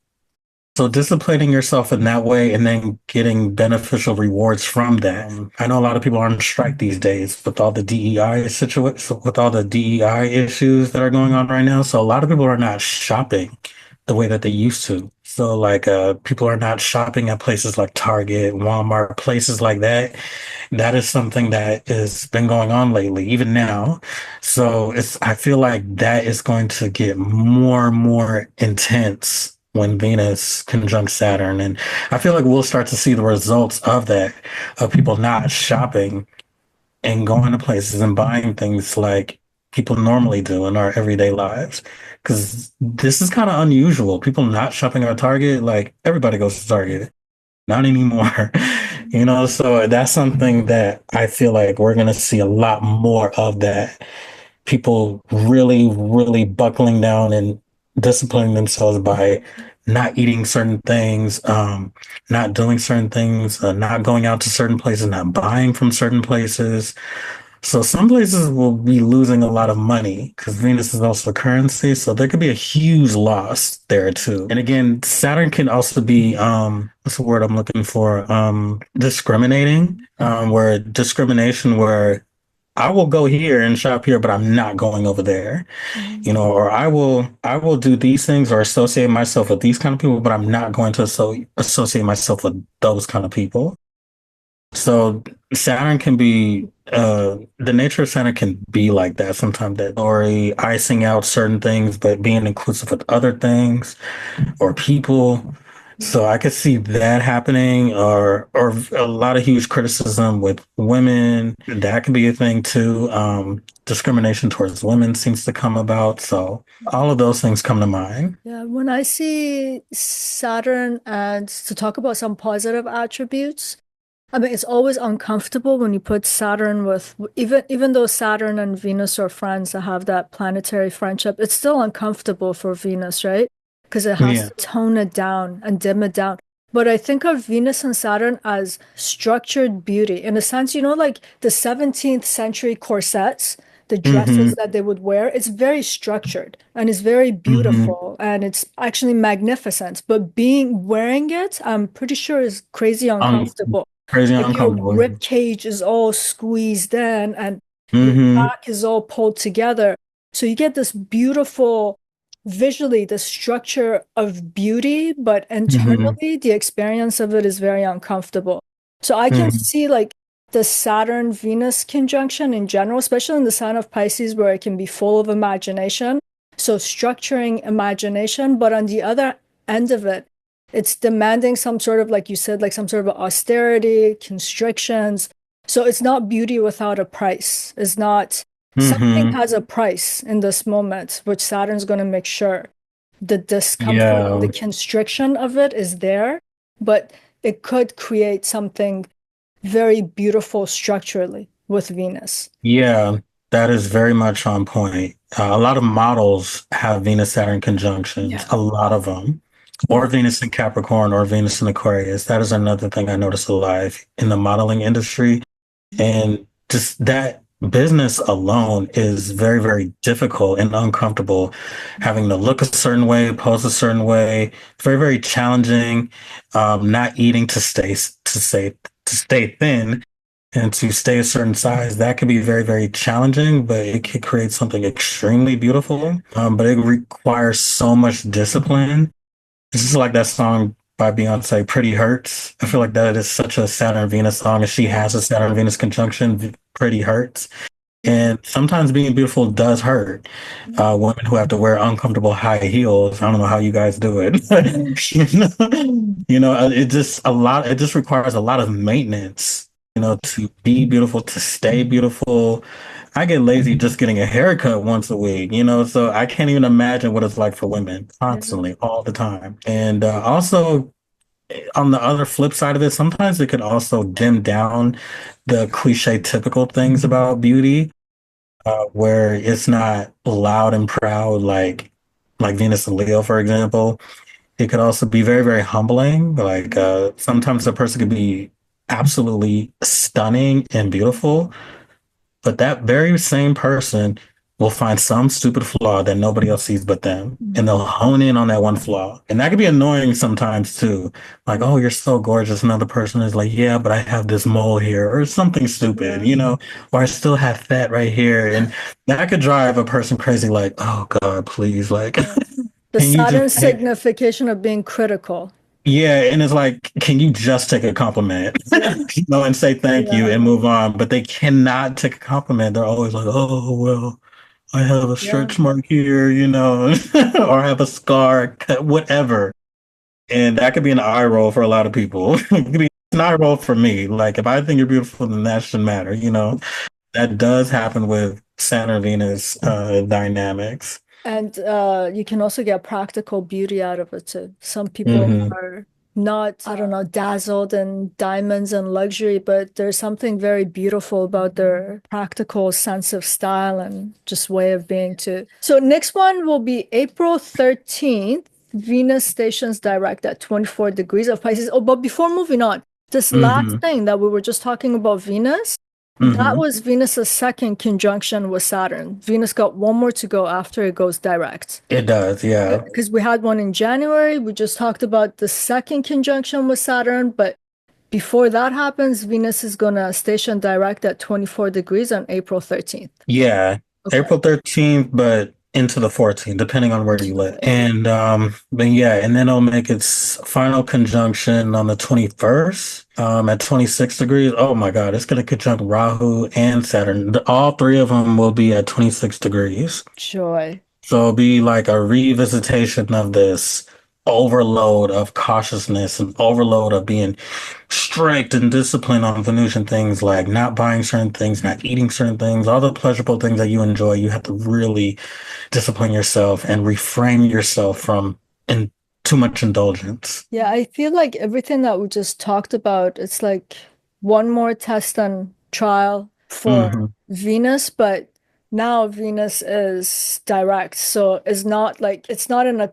So disciplining yourself in that way and then getting beneficial rewards from that. I know a lot of people are on strike these days with all the DEI with all the DEI issues that are going on right now. So a lot of people are not shopping the way that they used to. So like people are not shopping at places like Target, Walmart, places like that. That is something that has been going on lately, even now. So I feel like that is going to get more and more intense when Venus conjunct Saturn. And I feel like we'll start to see the results of that, of people not shopping and going to places and buying things like people normally do in our everyday lives. Because this is kind of unusual. People not shopping at Target, like everybody goes to Target. Not anymore. So that's something that I feel like we're going to see a lot more of that. People really, really buckling down and disciplining themselves by not eating certain things, not doing certain things, not going out to certain places, not buying from certain places. So some places will be losing a lot of money because Venus is also a currency. So there could be a huge loss there too. And again, Saturn can also be, what's the word I'm looking for? Discriminating, where discrimination where I will go here and shop here, but I'm not going over there, or I will do these things or associate myself with these kind of people, but I'm not going to associate myself with those kind of people. So Saturn can be the nature of Saturn can be like that sometimes, that or icing out certain things but being inclusive with other things or people. So I could see that happening, or a lot of huge criticism with women. That could be a thing too. Discrimination towards women seems to come about. So all of those things come to mind. Yeah, when I see Saturn and to talk about some positive attributes, I mean, it's always uncomfortable when you put Saturn with even though Saturn and Venus are friends that have that planetary friendship, it's still uncomfortable for Venus, right? Because it has Yeah. to tone it down and dim it down. But I think of Venus and Saturn as structured beauty in a sense, like the 17th century corsets, the Hmm. dresses that they would wear, it's very structured and it's very Hmm. beautiful and it's actually magnificent. But being wearing it, I'm pretty sure is crazy Um, uncomfortable. crazy Like your uncomfortable. rib cage is all squeezed in and your Hmm. back is all pulled together. So you get this beautiful, visually, the structure of beauty, but Hmm. internally, the experience of it is very uncomfortable. So I can Hmm. see like the Saturn Venus conjunction in general, especially in the sign of Pisces, where it can be full of imagination. So structuring imagination, but on the other end of it, it's demanding some sort of, like you said, like some sort of austerity, constrictions. So it's not beauty without a price. It's not something Hmm. has a price in this moment, which Saturn's going to make sure the discomfort and the Yeah. constriction of it is there, but it could create something very beautiful structurally with Venus. Yeah, that is very much on point. A lot of models have Venus Saturn conjunctions, Yeah. a lot of them, or Yeah. Venus in Capricorn or Venus in Aquarius. That is another thing I notice a lot in the modeling industry. And just that business alone is very, very difficult and uncomfortable. Having to look a certain way, pose a certain way, very, very challenging. Not eating to stay thin and to stay a certain size, that could be very, very challenging, but it could create something extremely beautiful. But it requires so much discipline. It's just like that song by Beyonce, Pretty Hurts. I feel like that is such a Saturn Venus song, and she has a Saturn Venus conjunction, Pretty Hurts. And sometimes being beautiful does hurt. Women who have to wear uncomfortable high heels. I don't know how you guys do it. It just it just requires a lot of maintenance, to be beautiful, to stay beautiful. I get lazy just getting a haircut once a week, so I can't even imagine what it's like for women Yeah. constantly, all the time. And also, on the other flip side of it, sometimes it can also dim down the cliche typical things about beauty, where it's not loud and proud like Venus and Leo, for example. It could also be very, very humbling. Like sometimes a person could be absolutely stunning and beautiful, but that very same person will find some stupid flaw that nobody else sees but them. And they'll hone in on that one flaw. And that can be annoying sometimes too. Like, oh, you're so gorgeous. Another person is like, yeah, but I have this mole here or something stupid, Yeah. you know, or I still have fat right here. And that could drive a person crazy, like, oh God, please, like, Yeah. The can you just Saturn take, signification of being critical. yeah, and it's like, can you just take a compliment, Yeah. you know, and say thank you Yeah. and move on? But they cannot take a compliment. They're always like, oh, well, I have a Yeah. stretch mark here, you know, or I have a scar, cut, whatever. And that could be an eye roll for a lot of people. It could be an eye roll for me. Like, if I think you're beautiful, then that shouldn't matter, you know. That does happen with Saturn Venus dynamics. And you can also get practical beauty out of it too. Some people Hmm. are not, I don't know, dazzled in diamonds and luxury, but there's something very beautiful about their practical sense of style and just way of being too. So next one will be April 13th. Venus stations direct at 24 degrees of Pisces. Oh, but before moving on, this last Hmm. thing that we were just talking about Venus, that Hmm. was Venus's second conjunction with Saturn. Venus got one more to go after it goes direct. It does, yeah. Because we had one in January. We just talked about the second conjunction with Saturn. But before that happens, Venus is going to station direct at 24 degrees on April 13th. Yeah, Okay. April 13th, but into the 14th, depending on where you live. Okay. And but yeah, and then it'll make its final conjunction on the 21st, at 26 degrees. Oh my God, it's gonna conjunct Rahu and Saturn. All three of them will be at 26 degrees. Joy. So it'll be like a revisitation of this overload of cautiousness and overload of being strict and disciplined on Venusian things like not buying certain things, not eating certain things, all the pleasurable things that you enjoy. You have to really discipline yourself and refrain yourself from too much indulgence. Yeah, I feel like everything that we just talked about, it's like one more test and trial for Hmm. Venus, but now Venus is direct. So it's not like it's not in a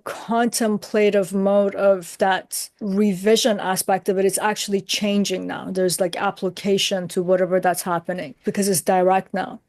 contemplative mode of that revision aspect of it. It's actually changing now. There's like application to whatever that's happening because it's direct now.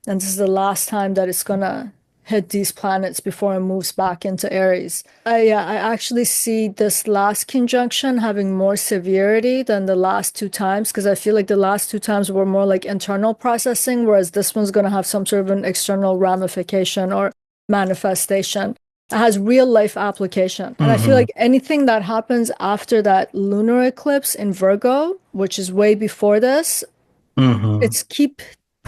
And this is the last time that it's gonna hit these planets before it moves back into Aries. I actually see this last conjunction having more severity than the last two times because I feel like the last two times were more like internal processing, whereas this one's going to have some sort of an external ramification or manifestation. It has real life application. And I feel Hmm. like anything that happens after that lunar eclipse in Virgo, which is way before this, Hmm. it's keep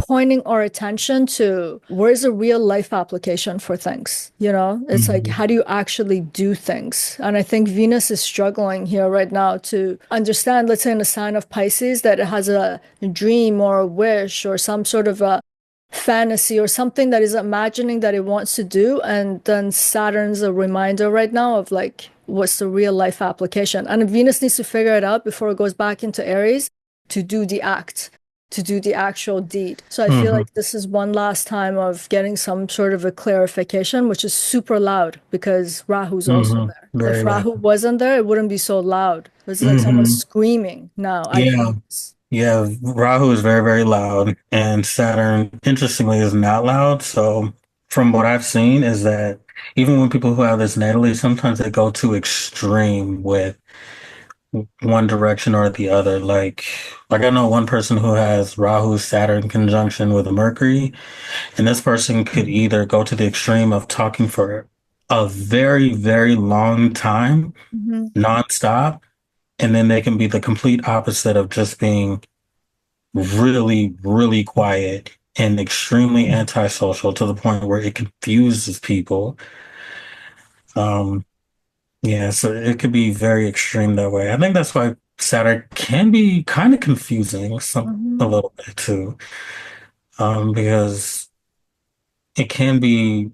pointing our attention to where's a real life application for things, you know? It's like, Hmm. how do you actually do things? And I think Venus is struggling here right now to understand, let's say in a sign of Pisces, that it has a dream or a wish or some sort of a fantasy or something that is imagining that it wants to do. And then Saturn's a reminder right now of like, what's the real life application? And Venus needs to figure it out before it goes back into Aries to do the act, to do the actual deed. So I feel Hmm. like this is one last time of getting some sort of a clarification, which is super loud because Rahu's also Hmm. there. If Very Rahu loud. wasn't there, it wouldn't be so loud. It's like someone Hmm. screaming now at Yeah. Venus. Yeah, Rahu is very, very loud, and Saturn, interestingly, is not loud. So, from what I've seen, is that even when people who have this natally, sometimes they go too extreme with one direction or the other. Like I know one person who has Rahu Saturn conjunction with Mercury, and this person could either go to the extreme of talking for a very, very long time, Mhm. nonstop, and then they can be the complete opposite of just being really, really quiet and extremely antisocial to the point where it confuses people. Um, yeah, so it could be very extreme that way. I think that's why Saturn can be kind of confusing a Mhm. little bit too, because it can be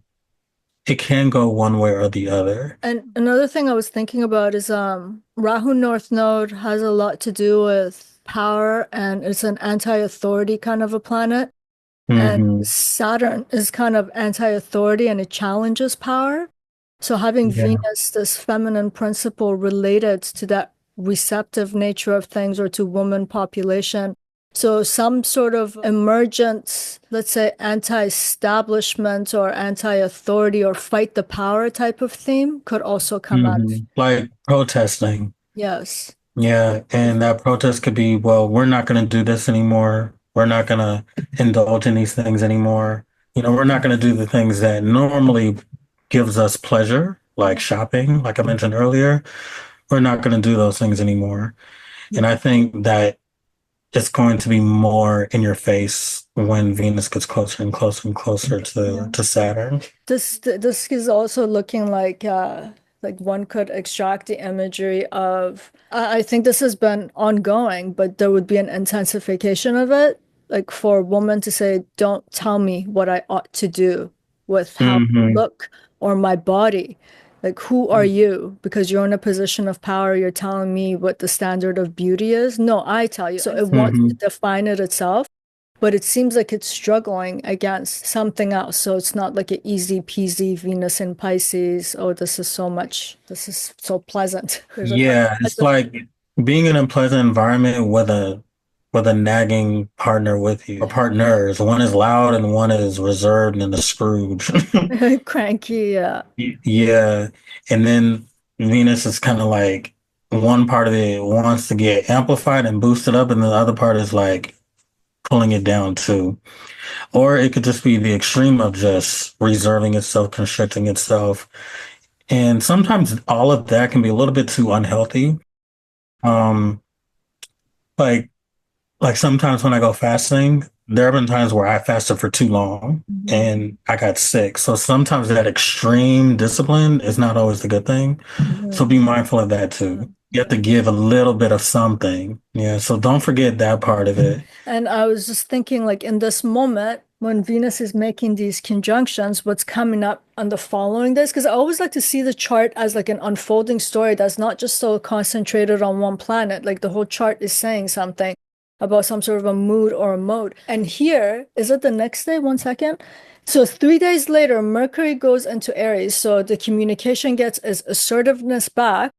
it can go one way or the other. And another thing I was thinking about is Rahu North Node has a lot to do with power and it's an anti-authority kind of a planet. And Hmm. Saturn is kind of anti-authority and it challenges power. So having Yeah. Venus, this feminine principle related to that receptive nature of things or to woman population. So some sort of emergent, let's say, anti-establishment or anti-authority or fight the power type of theme could also come out of. Like protesting. Yes. Yeah, and that protest could be, well, we're not going to do this anymore. We're not going to indulge in these things anymore. We're not going to do the things that normally gives us pleasure, like shopping, like I mentioned earlier. We're not going to do those things anymore. And I think that it's going to be more in your face when Venus gets closer and closer and closer to Saturn. This is also looking like one could extract the imagery of I think this has been ongoing, but there would be an intensification of it, like for a woman to say, "Don't tell me what I ought to do with how I Hmm. look or my body." Like, who are you? Because you're in a position of power, you're telling me what the standard of beauty is. No, I tell you. So it wants to Hmm. define it itself, but it seems like it's struggling against something else. So it's not like an easy peasy Venus in Pisces. Oh, this is so pleasant. There's a Yeah, it's like being in a pleasant environment with a nagging partner with you, or partners. One is loud and one is reserved and a Scrooge. cranky. Yeah. Yeah. And then Venus is kind of like one part of it wants to get amplified and boosted up, and the other part is like pulling it down too. Or it could just be the extreme of just reserving itself, constricting itself. And sometimes all of that can be a little bit too unhealthy. Um, like sometimes when I go fasting, there have been times where I fasted for too long Mhm. and I got sick. So sometimes that extreme discipline is not always a good thing. So Mhm. be mindful of that too. You have to give a little bit of something. Yeah. So don't forget that part of it. And I was just thinking, like, in this moment, when Venus is making these conjunctions, what's coming up on the following days? Because I always like to see the chart as like an unfolding story that's not just so concentrated on one planet. Like the whole chart is saying something about some sort of a mood or a mode. And here, is it the next day? One second. So 3 days later, Mercury goes into Aries. So the communication gets its assertiveness back.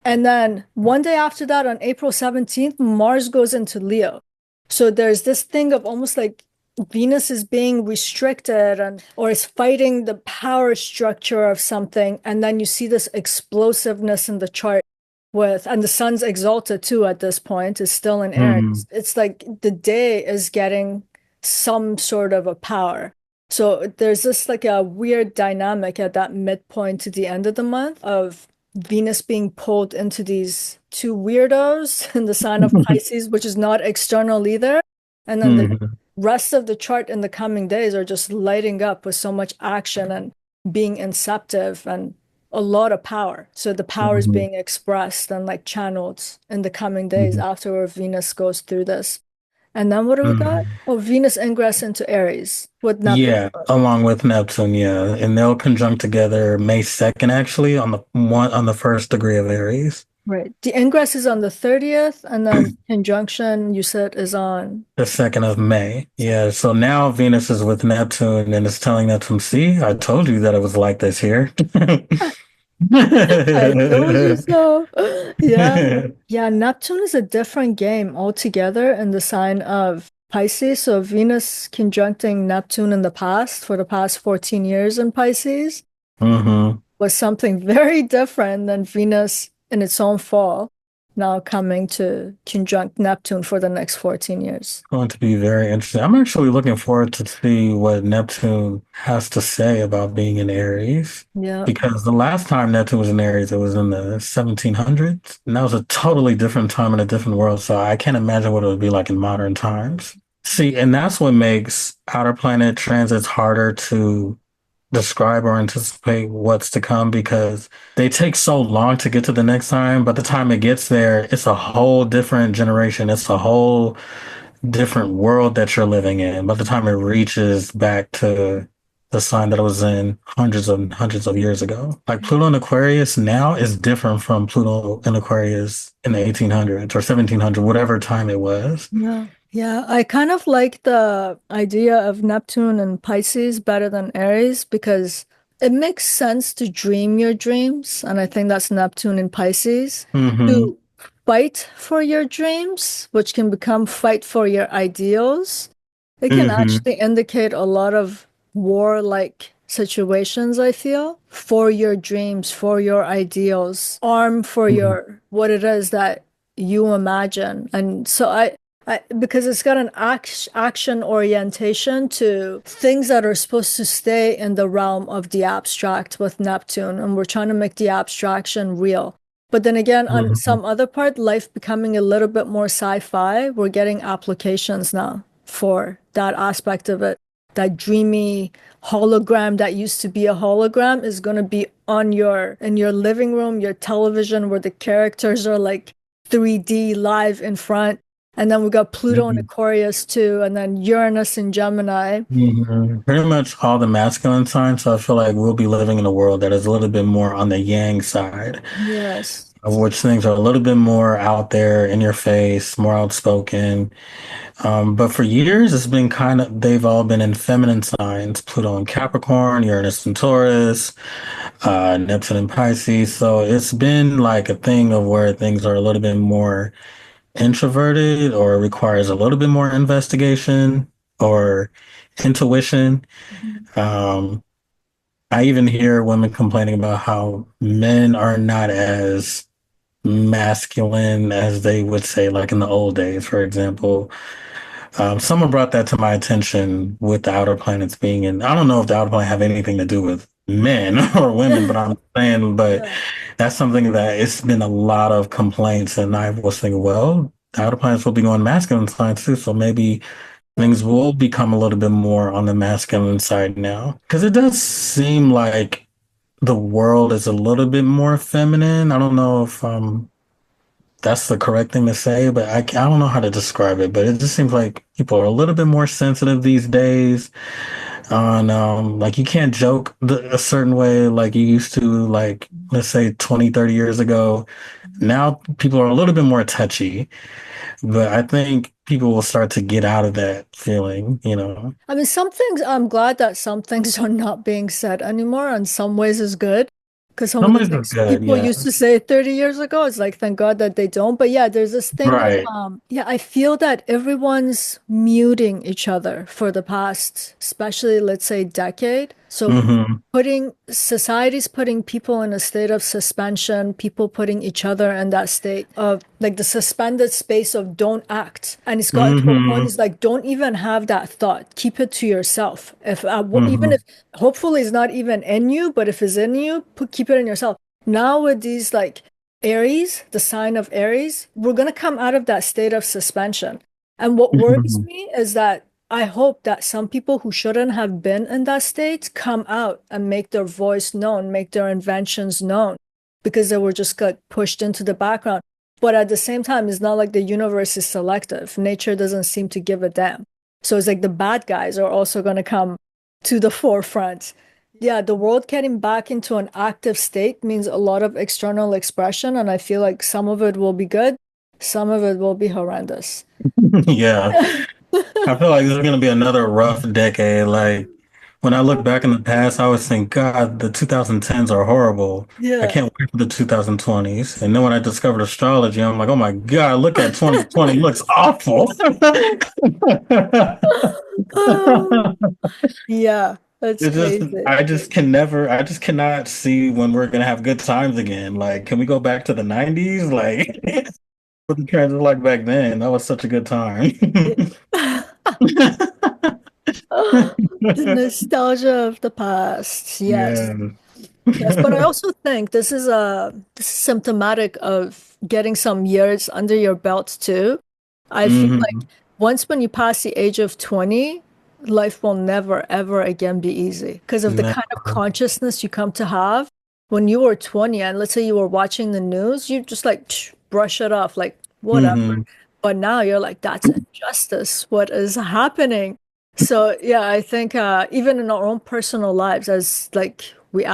And then one day after that, on April 17th, Mars goes into Leo. So there's this thing of almost like Venus is being restricted and or is fighting the power structure of something. And then you see this explosiveness in the chart with, and the sun's exalted too at this point, is still in Hmm. Aries. It's like the day is getting some sort of a power. So there's this like a weird dynamic at that midpoint to the end of the month of Venus being pulled into these two weirdos in the sign of Pisces, which is not external either. And then the Hmm. rest of the chart in the coming days are just lighting up with so much action and being inceptive and a lot of power. So the power is Hmm. being expressed and like channeled in the coming days Hmm. after Venus goes through this. And then what do we got? Hmm. Oh, Venus ingress into Aries with Neptune. Yeah, along with Neptune, yeah. And they'll conjunct together May 2nd, actually, on the first degree of Aries. Right. The ingress is on the 30th, and then conjunction you said is on The 2nd of May. Yeah. So now Venus is with Neptune and it's telling Neptune, see, I told you that it was like this here. I told you so. Yeah. Yeah, Neptune is a different game altogether in the sign of Pisces. So Venus conjuncting Neptune in the past for the past 14 years in Pisces Hmm. was something very different than Venus in its own fall, now coming to conjunct Neptune for the next 14 years. Going to be very interesting. I'm actually looking forward to see what Neptune has to say about being in Aries. Yeah. Because the last time Neptune was in Aries, it was in the 1700s. And that was a totally different time in a different world. So I can't imagine what it would be like in modern times. See, and that's what makes outer planet transits harder to describe or anticipate what's to come because they take so long to get to the next time. By the time it gets there, it's a whole different generation. It's a whole different world that you're living in. By the time it reaches back to the sign that it was in hundreds and hundreds of years ago. Like Pluto in Aquarius now is different from Pluto in Aquarius in the 1800s or 1700, whatever time it was. Yeah. Yeah, I kind of like the idea of Neptune and Pisces better than Aries because it makes sense to dream your dreams. And I think that's Neptune and Pisces. Hmm. To fight for your dreams, which can become fight for your ideals. It can Hmm. actually indicate a lot of war-like situations, I feel, for your dreams, for your ideals, arm for Hmm. your what it is that you imagine. And so because it's got an action orientation to things that are supposed to stay in the realm of the abstract with Neptune, and we're trying to make the abstraction real. But then again, on Hmm. some other part, life becoming a little bit more sci-fi, we're getting applications now for that aspect of it. That dreamy hologram that used to be a hologram is going to be on your in your living room, your television, where the characters are like 3D live in front. And then we got Pluto and Hmm. Aquarius too, and then Uranus and Gemini. Hmm. Pretty much all the masculine signs. So I feel like we'll be living in a world that is a little bit more on the yang side, Yes. of which things are a little bit more out there in your face, more outspoken. But for years, it's been kind of, they've all been in feminine signs, Pluto and Capricorn, Uranus and Taurus, Neptune and Pisces. So it's been like a thing of where things are a little bit more introverted or requires a little bit more investigation or intuition. Mhm. Um, I even hear women complaining about how men are not as masculine as they would say, like in the old days, for example. Someone brought that to my attention with the outer planets being in. I don't know if the outer planet have anything to do with men or women, but I'm saying, but Yeah. that's something that it's been a lot of complaints, and I was thinking, well, the outer planets will be going masculine signs too, so maybe Yeah. things will become a little bit more on the masculine side now, because it does seem like the world is a little bit more feminine. I don't know if that's the correct thing to say, but I don't know how to describe it. But it just seems like people are a little bit more sensitive these days on like you can't joke a certain way like you used to, like let's say 20, 30 years ago. Now people are a little bit more touchy, but I think people will start to get out of that feeling, you know. I mean, some things, I'm glad that some things are not being said anymore, and some ways is good. Because some of Some the ways are things good, people yeah. used to say 30 years ago, it's like, thank God that they don't. But yeah, there's this thing of, Right. yeah, I feel that everyone's muting each other for the past, especially let's say decade. So Hmm. society's putting people in a state of suspension, people putting each other in that state of like the suspended space of don't act. And it's gotten to a point, Hmm. it's like, don't even have that thought. Keep it to yourself. If even Hmm. if hopefully it's not even in you, but if it's in you, keep it in yourself. Now with these like Aries, the sign of Aries, we're gonna come out of that state of suspension. And what worries Hmm. me is that I hope that some people who shouldn't have been in that state come out and make their voice known, make their inventions known, because they were just got pushed into the background. But at the same time, it's not like the universe is selective. Nature doesn't seem to give a damn. So it's like the bad guys are also going to come to the forefront. Yeah, the world getting back into an active state means a lot of external expression, and I feel like some of it will be good, some of it will be horrendous. Yeah. I feel like this is gonna be another rough decade. Like when I look back in the past, I always think, God, the 2010s are horrible. I Yeah. can't wait for the 2020s. And then when I discovered astrology, I'm like, oh my God, look at 2020. It looks awful. Yeah, that's It just, crazy. I just cannot see when we're gonna have good times again. Like, can we go back to the 90s? Like, what the trends were like back then? That was such a good time. The nostalgia of the past. Yes. Yeah. Yes, but I also think this is symptomatic of getting some years under your belt too. I feel like Hmm. once when you pass the age of 20, life will never ever again be easy because of the kind of Never. consciousness you come to have when you were 20 and let's say you were watching the news, you just like brush it off like whatever. Hmm. But now you're like, that's injustice. What is happening? So yeah, I think even in our own personal lives, as like we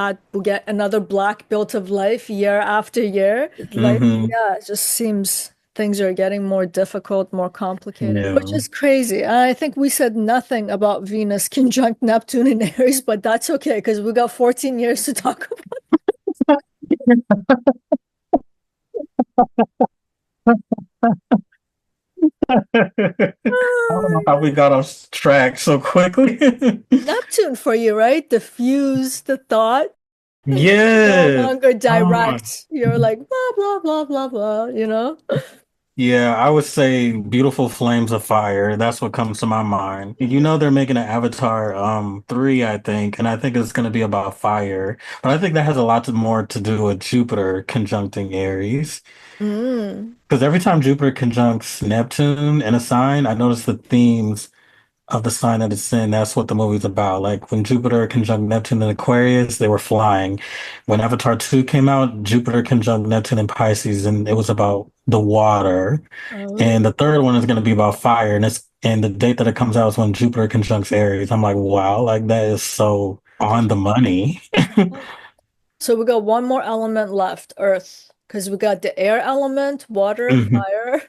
get another black belt of life year after year. Life, Hmm. yeah, it just seems things are getting more difficult, more complicated, which Yeah. is crazy. And I think we said nothing about Venus conjunct Neptune in Aries, but that's okay because we got 14 years to talk about. I don't know how we got off track so quickly. Neptune for you, right? Diffuse the thought. No Yes. longer Come on. direct. You're like blah blah blah blah blah, you know? Yeah, I would say Beautiful Flames of Fire. That's what comes to my mind. You know they're making an Avatar 3, I think, and I think it's gonna be about fire. But I think that has a lot more to do with Jupiter conjuncting Aries. Mm. Because every time Jupiter conjuncts Neptune in a sign, I notice the themes of the sign that it's in. That's what the movie's about. Like when Jupiter conjunct Neptune in Aquarius, they were flying. When Avatar 2 came out, Jupiter conjunct Neptune in Pisces, and it was about the water. Oh. And the third one is going to be about fire. And the date that it comes out is when Jupiter conjuncts Aries. I'm like, wow, like that is so on the money. So we got one more element left, Earth, because we got the air element, water, fire.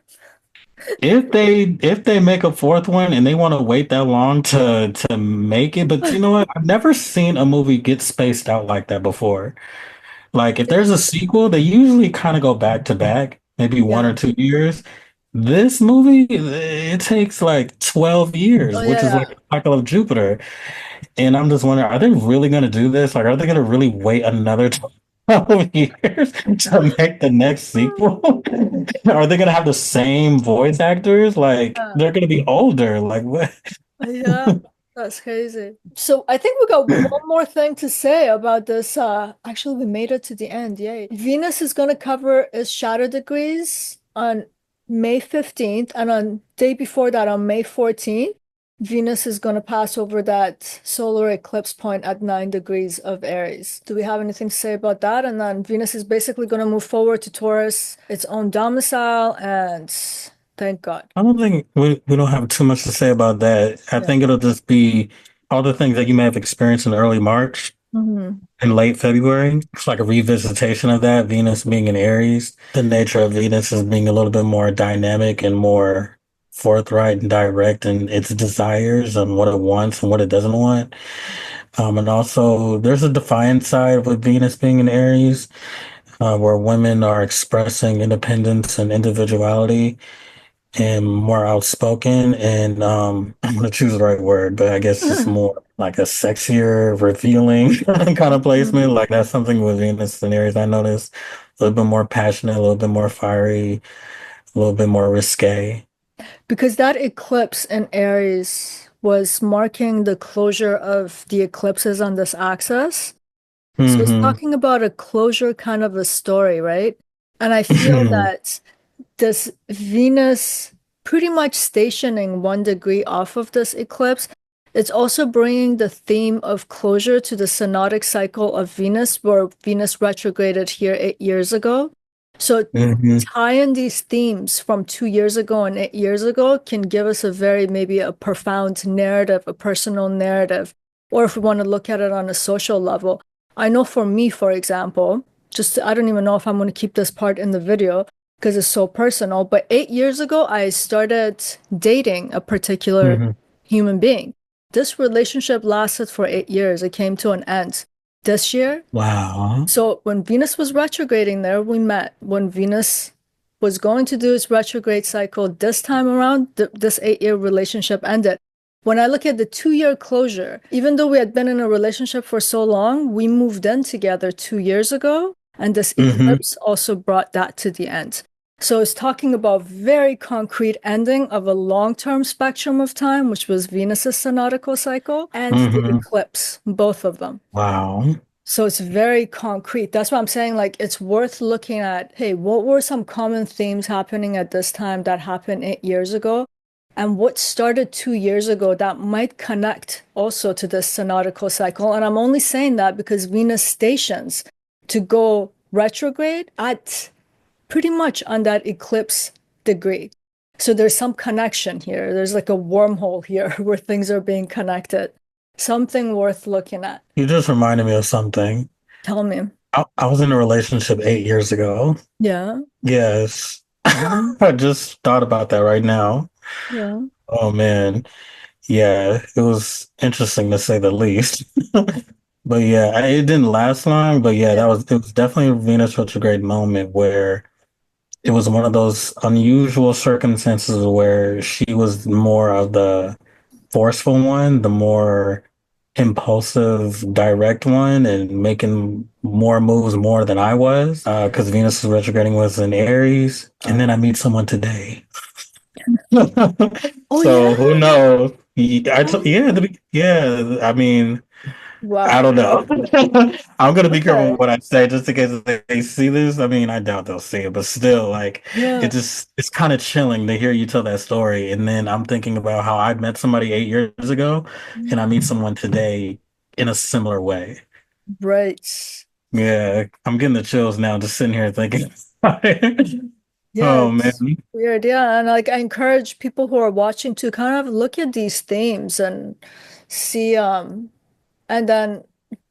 If they make a fourth one and they want to wait that long to make it, but you know what? I've never seen a movie get spaced out like that before. Like if there's a sequel, they usually kind of go back to back, maybe one Yeah. or 2 years. This movie, it takes like 12 Oh years, which yeah, is yeah. like the cycle of Jupiter. And I'm just wondering, are they really going to do this? Like, are they going to really wait another 12 years to make the next sequel? Are they going to have the same voice actors? Like, Yeah. they're going to be older. Like, what? Yeah, that's crazy. So I think we got one more thing to say about this. Actually, we made it to the end. Yay. Venus is going to cover its shadow degrees on May 15th, and on day before that, on May 14th, Venus is going to pass over that solar eclipse point at 9 degrees of Aries. Do we have anything to say about that? And then Venus is basically going to move forward to Taurus, its own domicile, and thank God. I don't think we don't have too much to say about that. I Yeah. think it'll just be all the things that you may have experienced in early March Mhm. and late February. It's like a revisitation of that, Venus being in Aries. The nature of Venus is being a little bit more dynamic and more forthright and direct in its desires and what it wants and what it doesn't want. And also, there's a defiant side with Venus being in Aries, where women are expressing independence and individuality and more outspoken. And I'm going to choose the right word, but I guess it's more like a sexier, revealing kind of placement. Like that's something with Venus and Aries I noticed. A little bit more passionate, a little bit more fiery, a little bit more risque. Because that eclipse in Aries was marking the closure of the eclipses on this axis. So it's Hmm. talking about a closure kind of a story, right? And I feel that this Venus pretty much stationing 1 degree off of this eclipse, it's also bringing the theme of closure to the synodic cycle of Venus, where Venus retrograded here 8 years ago. So Hmm. tying these themes from 2 years ago and 8 years ago can give us a very maybe a profound narrative, a personal narrative, or if we want to look at it on a social level. I know for me, for example, just I don't even know if I'm going to keep this part in the video because it's so personal, but 8 years ago, I started dating a particular Hmm. human being. This relationship lasted for 8 years. It came to an end this year. Wow. So when Venus was retrograding there, we met. When Venus was going to do its retrograde cycle this time around, this 8 year relationship ended. When I look at the 2 year closure, even though we had been in a relationship for so long, we moved in together 2 years ago, and this Hmm. eclipse also brought that to the end. So it's talking about very concrete ending of a long-term spectrum of time, which was Venus's synodical cycle, and the Hmm. eclipse, both of them. Wow. So it's very concrete. That's why I'm saying, like, it's worth looking at, hey, what were some common themes happening at this time that happened 8 years ago? And what started 2 years ago that might connect also to this synodical cycle? And I'm only saying that because Venus stations to go retrograde at pretty much on that eclipse degree. So there's some connection here. There's like a wormhole here where things are being connected. Something worth looking at. You just reminded me of something. Tell me. I was in a relationship 8 years ago. Yeah, Yes. I just thought about that right now. yeah, Oh man. Yeah, it was interesting to say the least. But yeah, it didn't last long, but yeah, yeah. it was definitely a Venus retrograde moment where it was one of those unusual circumstances where she was more of the forceful one, the more impulsive, direct one, and making more moves more than I was. Because Venus was retrograding was in Aries, and then I meet someone today. Oh So who yeah. knows? Oh, Yeah. I mean, I wow. don't know. I'm gonna be careful Okay. with what I say just in case they see this. I mean, I doubt they'll see it, but still, like, Yeah. it's kind of chilling to hear you tell that story. And then I'm thinking about how I met somebody 8 years ago, and I meet someone today in a similar way. Right. Yeah, I'm getting the chills now just sitting here thinking. Yeah, Oh it's man. weird. Yeah, and like I encourage people who are watching to kind of look at these themes and see and then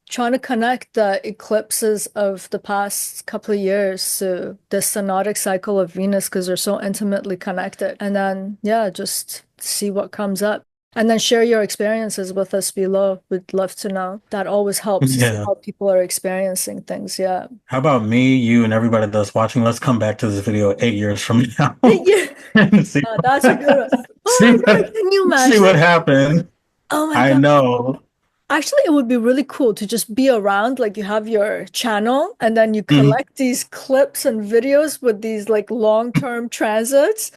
trying to connect the eclipses of the past couple of years to the synodic cycle of Venus because they're so intimately connected. And then yeah, just see what comes up. And then share your experiences with us below. We'd love to know. That always helps to see Yeah. how people are experiencing things. Yeah. How about me, you, and everybody that's watching? Let's come back to this video 8 years from now Yeah. and see That's a good one. see Oh my God, what can you see imagine? what happened. Oh my I God. know. Actually, it would be really cool to just be around, like you have your channel and then you Mhm. collect these clips and videos with these like long-term transits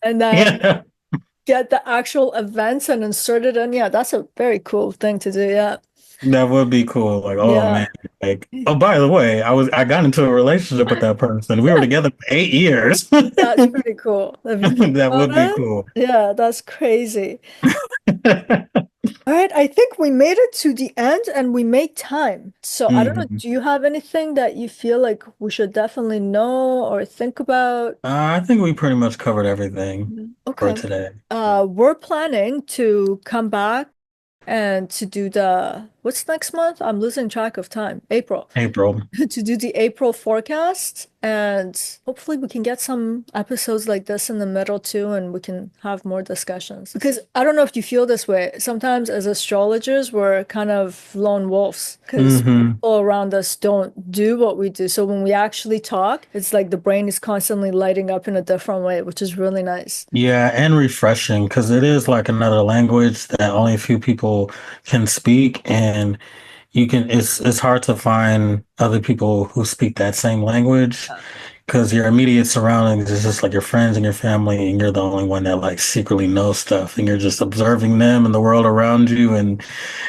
and then Yeah, get the actual events and insert it in. Yeah, that's a very cool thing to do. Yeah. that would be cool. Like, oh Yeah. man. Like, oh, by the way, I got into a relationship with that person. We were together for 8 years. That's pretty cool. Have you thought That about would be it? cool. Yeah, that's crazy. All right, I think we made it to the end and we made time. So I don't know, Mhm. do you have anything that you feel like we should definitely know or think about? I think we pretty much covered everything for Okay. today. We're planning to come back and to do the, what's next month? I'm losing track of time. April. April. To do the April forecast. And hopefully we can get some episodes like this in the middle too, and we can have more discussions. Because I don't know if you feel this way. Sometimes as astrologers, we're kind of lone wolves because Hmm. people around us don't do what we do. So when we actually talk, it's like the brain is constantly lighting up in a different way, which is really nice. Yeah, and refreshing because it is like another language that only a few people can speak, and it's hard to find other people who speak that same language because your immediate surroundings is just like your friends and your family, and you're the only one that like secretly knows stuff, and you're just observing them and the world around you, and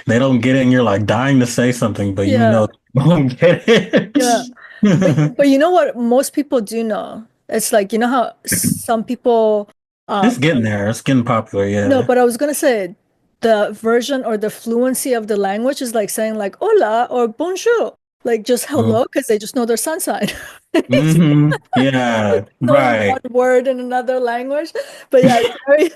they don't get it, and you're like dying to say something, but you Yeah. know they don't get Yeah. it. But you know what most people do know? It's like, you know how some people It's getting can, there. It's getting popular. no, Yeah. but I was gonna say the version or the fluency of the language is like saying like hola or bonjour, like just hello, because they just know their sun sign. Mm-hmm. Yeah. Knowing one Right. word in another language. But yeah, it's very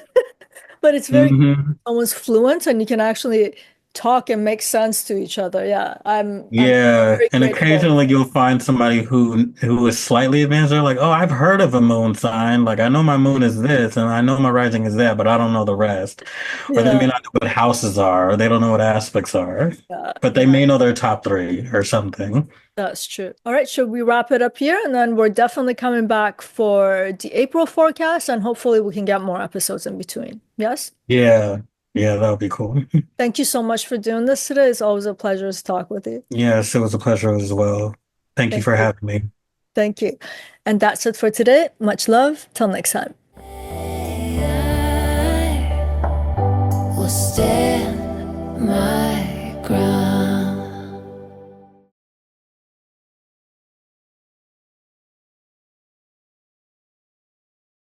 but it's very Hmm. almost fluent and you can actually talk and make sense to each other. Yeah, I'm Yeah, very and grateful. occasionally you'll find somebody who is slightly advanced. They're like, "Oh, I've heard of a moon sign. Like, I know my moon is this, and I know my rising is that, but I don't know the rest." Or they Yeah, may not know what houses are, or they don't know what aspects are, yeah, but they may know their top three or something. that's true. All right, should we wrap it up here? And then we're definitely coming back for the April forecast, and hopefully we can get more episodes in between. Yes? Yeah, yeah, that would be cool. Thank you so much for doing this today. It's always a pleasure to talk with you. Yes, it was a pleasure as well. Thank you Thank for you. having me. Thank you. And that's it for today. Much love. Till next time. I will stand my